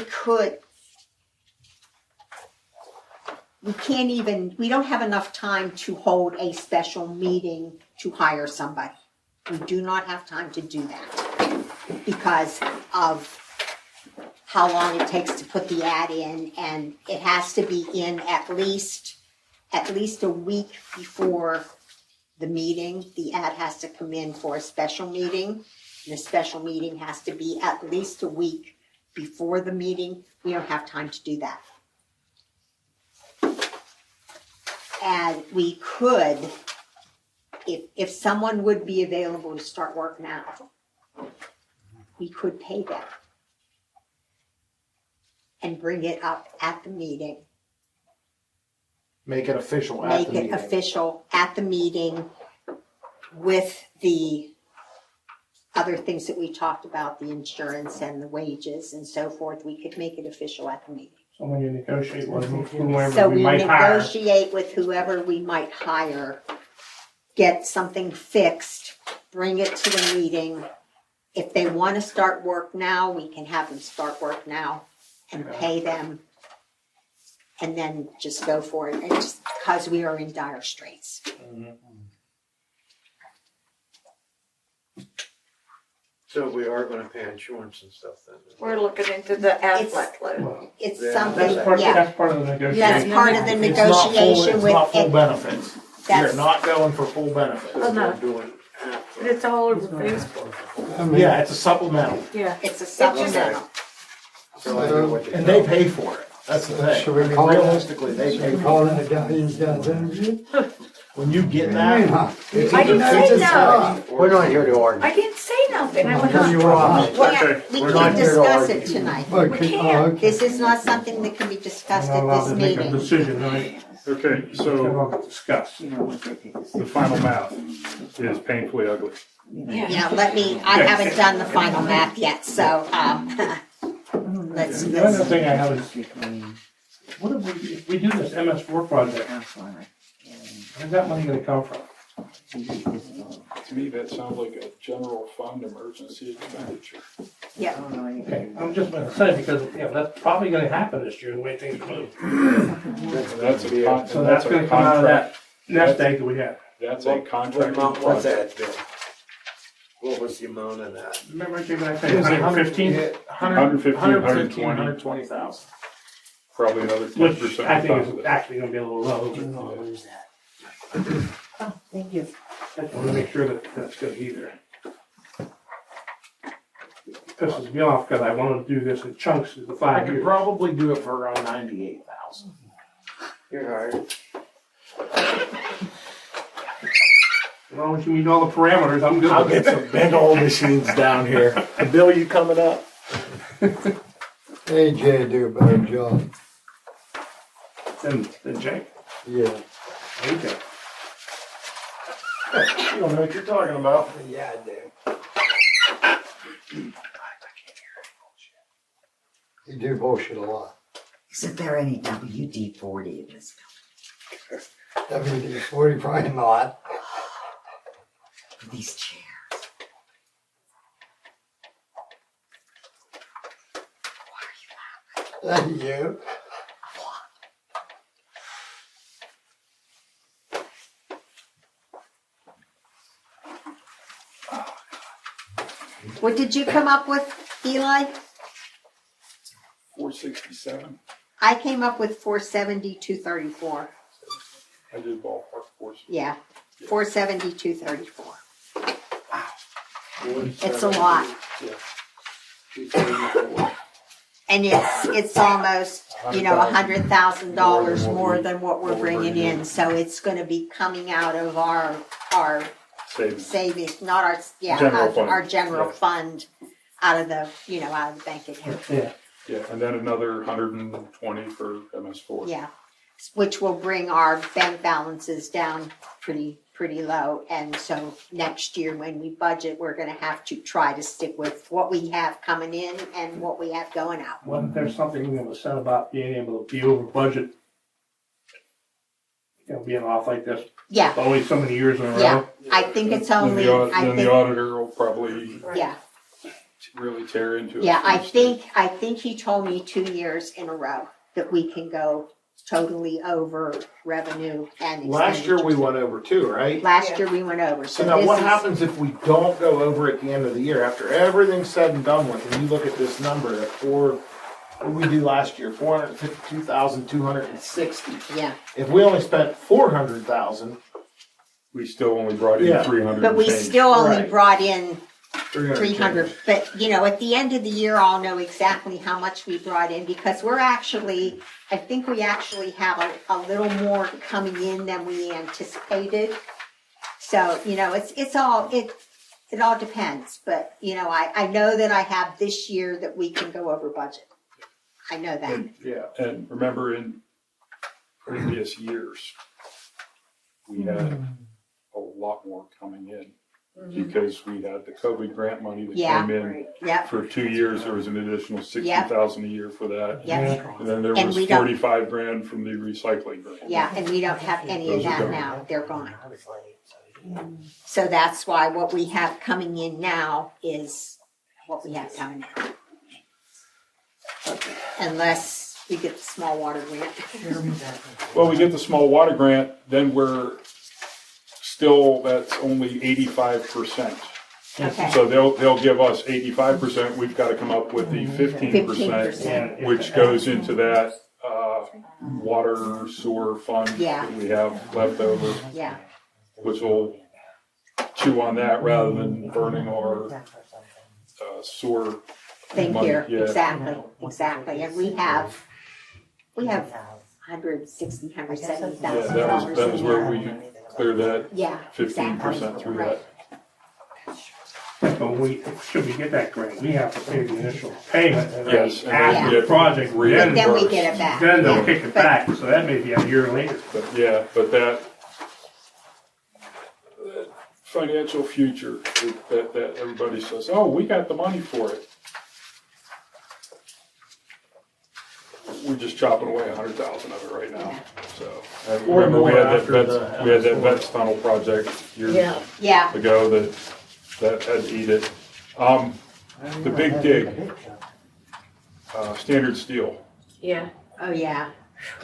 don't have enough time to hold a special meeting to hire somebody. We do not have time to do that because of how long it takes to put the ad in, and it has to be in at least a week before the meeting. The ad has to come in for a special meeting, and the special meeting has to be at least a week before the meeting. We don't have time to do that. add, we could, if someone would be available to start work now, we could pay them and bring it up at the meeting. Make it official at Make the it meeting. official at the meeting with the other things that we talked about, the insurance and the wages and so forth. We could make it official at the meeting. So when you negotiate with So whoever we we might hire, negotiate with whoever we might hire, get something fixed, bring it to the meeting. If they want to start work now, we can have them start work now and pay them. And then just go for it, and just because we are in dire straits. So we are gonna pay insurance and stuff then? We're looking into the Aflac loan. It's Yeah, something, that's part, yeah, that's part of the that's negotiation. part of the It's not full- negotiation It's not full with, benefits. You're that's, not going for full benefits. Oh, no. We're doing after. But it's all over Facebook. I mean, Yeah, it's a supplemental, Yeah. it's a supplemental. So I know what you're and they talking pay for it. That's the thing. Should we I mean, call it- realistically, they pay we for call it. that guy in God's interview? When you get that, it's I didn't either- say it's no. a- We're not here to argue. I didn't say nothing. I went Tell you on. what. We We're can not here to discuss argue. it tonight. Okay, oh, okay. This is not something that can be We're discussed not at allowed this to make a meeting. decision, right? Okay, We're so allowed to discuss. the final math is painfully ugly. Yeah, I haven't done the final math yet, so, let's, The other thing I have is, what if if we do this MS4 project, where's that money gonna come from? To me, that sounds like a general fund emergency expenditure. yeah, Okay, I'm just gonna say, because, that's probably gonna happen this year, the way things are moving. That's a con- So that's gonna come out of that nest egg that we have. That's a What contract. amount was that, Bill? What was the amount of that? Remember, Jake, when I It said was 115? 115, 120. 120,000. Probably another Which 10% I on top think of is that. actually gonna be a little low. thank you. I just wanna make sure that that's gonna be there. Pisses me off, because I wanna do this in chunks of the I 5 could years. probably do it for around 98,000. You're hired. As long as you meet all the parameters, I'm good. I'll get some big old machines down here. Bill, you coming up? AJ do a better job. Then Jake. Yeah. Okay. You don't know what you're talking about. Yeah, I do. You do bullshit a lot. Isn't there any WD-40 in this WD-40 probably not. building? These chairs. Thank you. What did you come up with, Eli? 467. I came up with 470, 234. I did ballpark 460. Yeah, 470, 234. It's a lot. Yeah. 234. And it's almost, $100,000 more than what we're bringing in. So it's gonna be coming out of our Savings. savings, not our, General fund. our general Yeah. fund, out of the bank account. Yeah. Yeah, and then another 120 for MS4. Yeah, which will bring our bank balances down pretty low. And so next year when we budget, we're gonna have to try to stick with what we have coming in and what we have going out. Wasn't there something we was said about being able to be over budget? Being off like this, Yeah, always so many years in a row. yeah, I think it's Then only, then the auditor will probably yeah, really tear into it. yeah, I think he told me 2 years in a row that we can go totally over revenue and Last year we expenditures. went over too, right? Last year we went over, so So now this what is- happens if we don't go over at the end of the year? After everything's said and done with, and you look at this number, what did we do last year? 452,260. Yeah, If we only spent 400,000, We still only brought in Yeah. 300. but we and change. still only Right. brought in 300, but you know, at the end of the year, I'll know exactly how much we brought in because I think we actually have a little more coming in than we anticipated. So, you know, it all depends, but you know, I know that I have this year that we can go over budget. I know that. And remember in previous years, we had a lot more coming in because we had the COVID grant money that came in. Yep. For 2 years, there was an additional 60,000 a year for that. Yep. And then there And was we don't- 45 grand from the recycling grant. Yeah, and we don't have any of Those are that gone. now. They're gone. So that's why what we have coming in now is what we have coming in. Unless we get the small water grant. Well, we get the small water grant, then we're still, that's only 85%. Okay. So they'll give us 85%, we've got to come up with the 15%, which goes into that water sewer fund that we have left over, Yeah, which will chew on that rather than burning our sewer thank money. you. Yeah. Exactly. And we have $170,000 Yeah, that was where we cleared that Yeah, 15% through that. But should we get that grant, we have to pay the initial payment. And then Yes, and then after we the get project, Then we reimbursed. get it back. then they'll Yeah. kick it back, so that may be a year later. But that financial future that everybody says, oh, we got the money for it. We're just chopping away 100,000 of it right now. So remember we had that Vets Tunnel project years Yeah, ago that had to eat it. The big dig, Standard Steel. Yeah. oh yeah,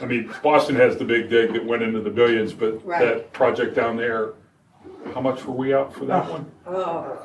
I mean, Boston has the big dig that went into the billions, but Right. that project down there, how much were we out for that one? Oh.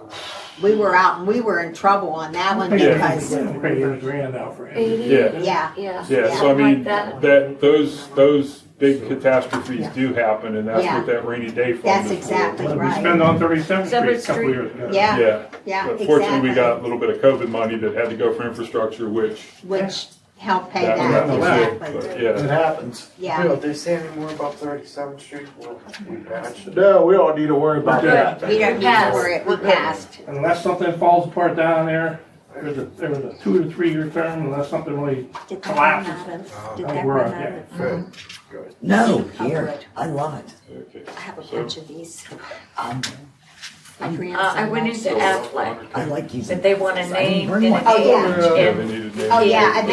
we were out and we were in trouble on that one Yeah. because, Pay $80,000 out for it. Yeah. yeah, Yeah. Yeah, so I mean, Like that, those big catastrophes do happen, and that's Yeah. what that rainy day fund that's is for. exactly What did we right. spend on 37th Street a 37th couple Street. years ago? Yeah, Yeah, yeah, but fortunately, we exactly. got a little bit of COVID money that had to go for infrastructure, which, Which helped pay that that, was it, exactly. but yeah. It happens. Yeah, Did they say any more about 37th Street? Well, we patched it. No, we don't need to worry about that. we don't need to worry, we passed. Unless something falls apart down there, there was a 2 to 3 year term, unless something really Did that collapses. run out of, did I think that we're run okay. out of? Good. No, Oh, here, good. I love it. Okay. I have a So- bunch of these. Um, My I grandson went loves into these. Aflac, I like using. that they want a name and a Oh, yeah. age. Yeah, and they needed Oh, names. yeah, and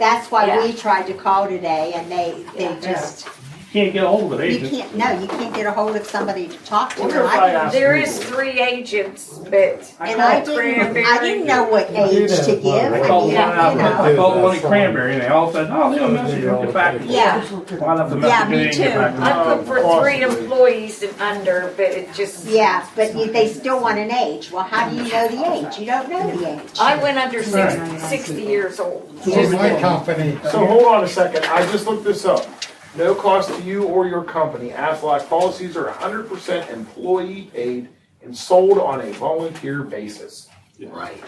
that's why Yeah. we tried to call today and they just, Can't get a hold of you agents. can't, no, you can't get a hold of somebody to talk to. What And if I I ask There you- is 3 agents, but and I didn't know what age to give. I I called mean, one out, you know. I called one at Cranberry, and they all said, oh, they'll message you, get back to you. Yeah. Well, I left a Yeah, message, me they didn't get too. back to me. I put for 3 employees and under, but it just, Yeah, but they still want an age. Well, how do you know the age? You don't know the age. I went under 60 years old. Well, my company, So hold on a second, I just looked this up. No cost to you or your company. Aflac policies are 100% employee paid and sold on a volunteer basis. Right.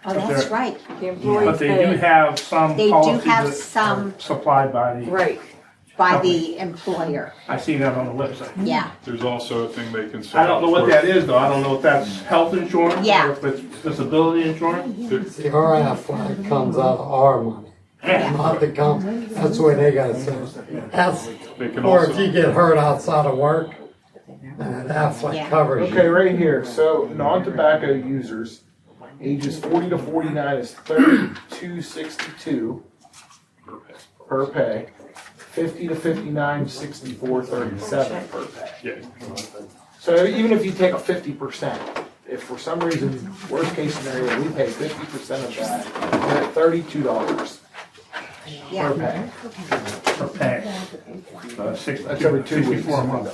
Oh, that's right. The employee But they do pay. have some They do policies have that some are supplied by the, Right. by the employer. I see that on the website. Yeah, There's also a thing they can say. I don't know what that is though, I don't know if that's health insurance Yeah. or if it's disability insurance. the RF comes out of our money, not the company. That's the way they gotta say it. That's, They can or if also, you get hurt outside of work, that's what Yeah. covers Okay, you. right here, so non-tobacco users, ages 40 to 49 is 32.62 per pay. 50 to 59, 64.37 per pay. yeah, So even if you take a 50%, if for some reason, worst case scenario, we pay 50% of that, you're at $32 yeah. per pay. Per pay. That's every 2 weeks. 64 a month.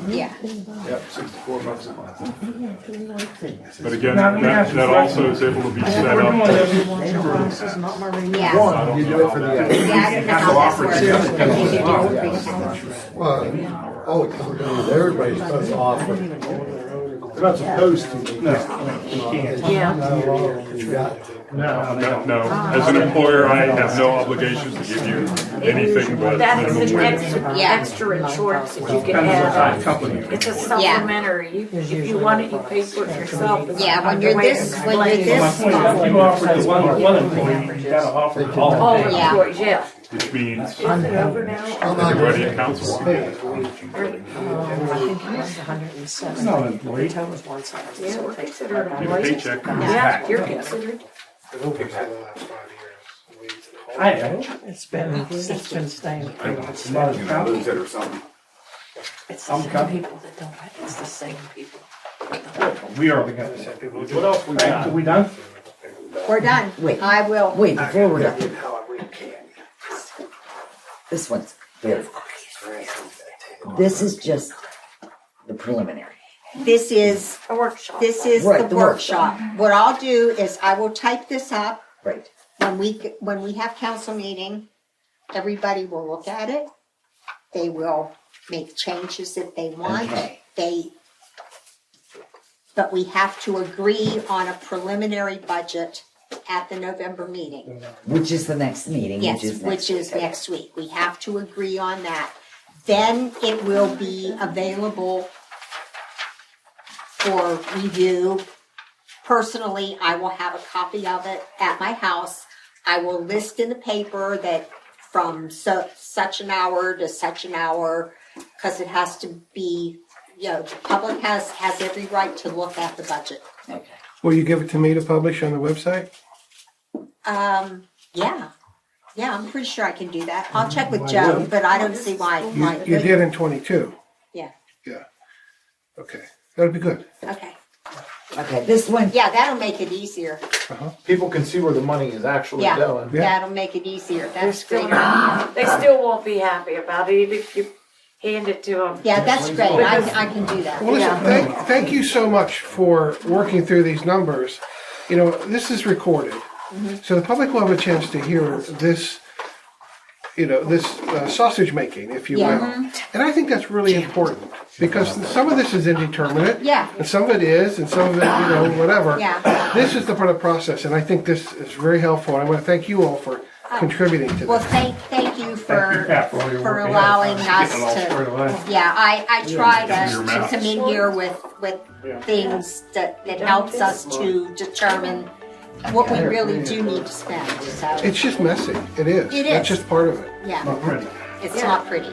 Yeah. Yep, $64 a month. but again, Now, let me ask you a that also is able to be set We're doing up. this, Yeah. One, you do it for the other. Yeah, I don't know how that works. Well, all the companies, everybody's supposed to offer. They're not supposed to. No, you can't. Yeah. No, they don't. No, as an employer, I have no obligation to give you anything but That is minimum an wage. extra insurance that you can Depends what size add. company. It's a supplementary. If you want it, you pay for it yourself. It's Yeah, when the you're way this, it's when you're explained. My this point is, small. if you offer to one employee, you gotta offer to all. All Yeah. employees, yeah. Which means Is it over now? everybody in council. I think it was 107. No employee. The total was 170. Yeah, we're considered Get a employees. paycheck. Yeah, you're considered. It's been staying pretty much. You know, lose it or something. It's the same people that don't, it's the same people. We are the guys. What else we got? Are we done? We're done. Wait. I will. Wait, before we're done. This one's very. This is just the preliminary. This is, A workshop. this is Right, the the workshop. What I'll do is I will type this up. Right. When we have council meeting, everybody will look at it. They will make changes if they want. Okay. But we have to agree on a preliminary budget at the November meeting. Which is the next meeting, Yes, which is next week. We have to agree on that. Then it will be available for review. Personally, I will have a copy of it at my house. I will list in the paper that from such an hour to such an hour, because it has to be, the public has every right to look at the budget. Okay. Will you give it to me to publish on the website? Yeah, I'm pretty sure I can do that. I'll check with Joe, but I don't see why. You did in 22. Yeah. Yeah. Okay, that'll be good. Okay. Okay, this one, Yeah, that'll make it easier. People can see where the money is actually Yeah. going. Yeah. That'll make it easier. They're That's still great. not, they still won't be happy about it, even if you hand it to them. Yeah, that's great. I can do that. Well, listen, thank you so much for working through these numbers. You know, this is recorded, so the public will have a chance to hear this, this sausage making, if you will. Yeah. And I think that's really important, because some of this is indeterminate. Yeah. And some of it is, and some of it, whatever. Yeah. This is the part of the process, and I think this is very helpful. I want to thank you all for contributing to Well, this. thank you Thank you, Pat, all your for work. allowing us Getting it all squared to. away. Yeah, I try to mouth. come in here with things that helps us to determine what we really do need to spend. So It's just messy. It is. It That's is. just part of it. yeah, Not pretty. it's not pretty.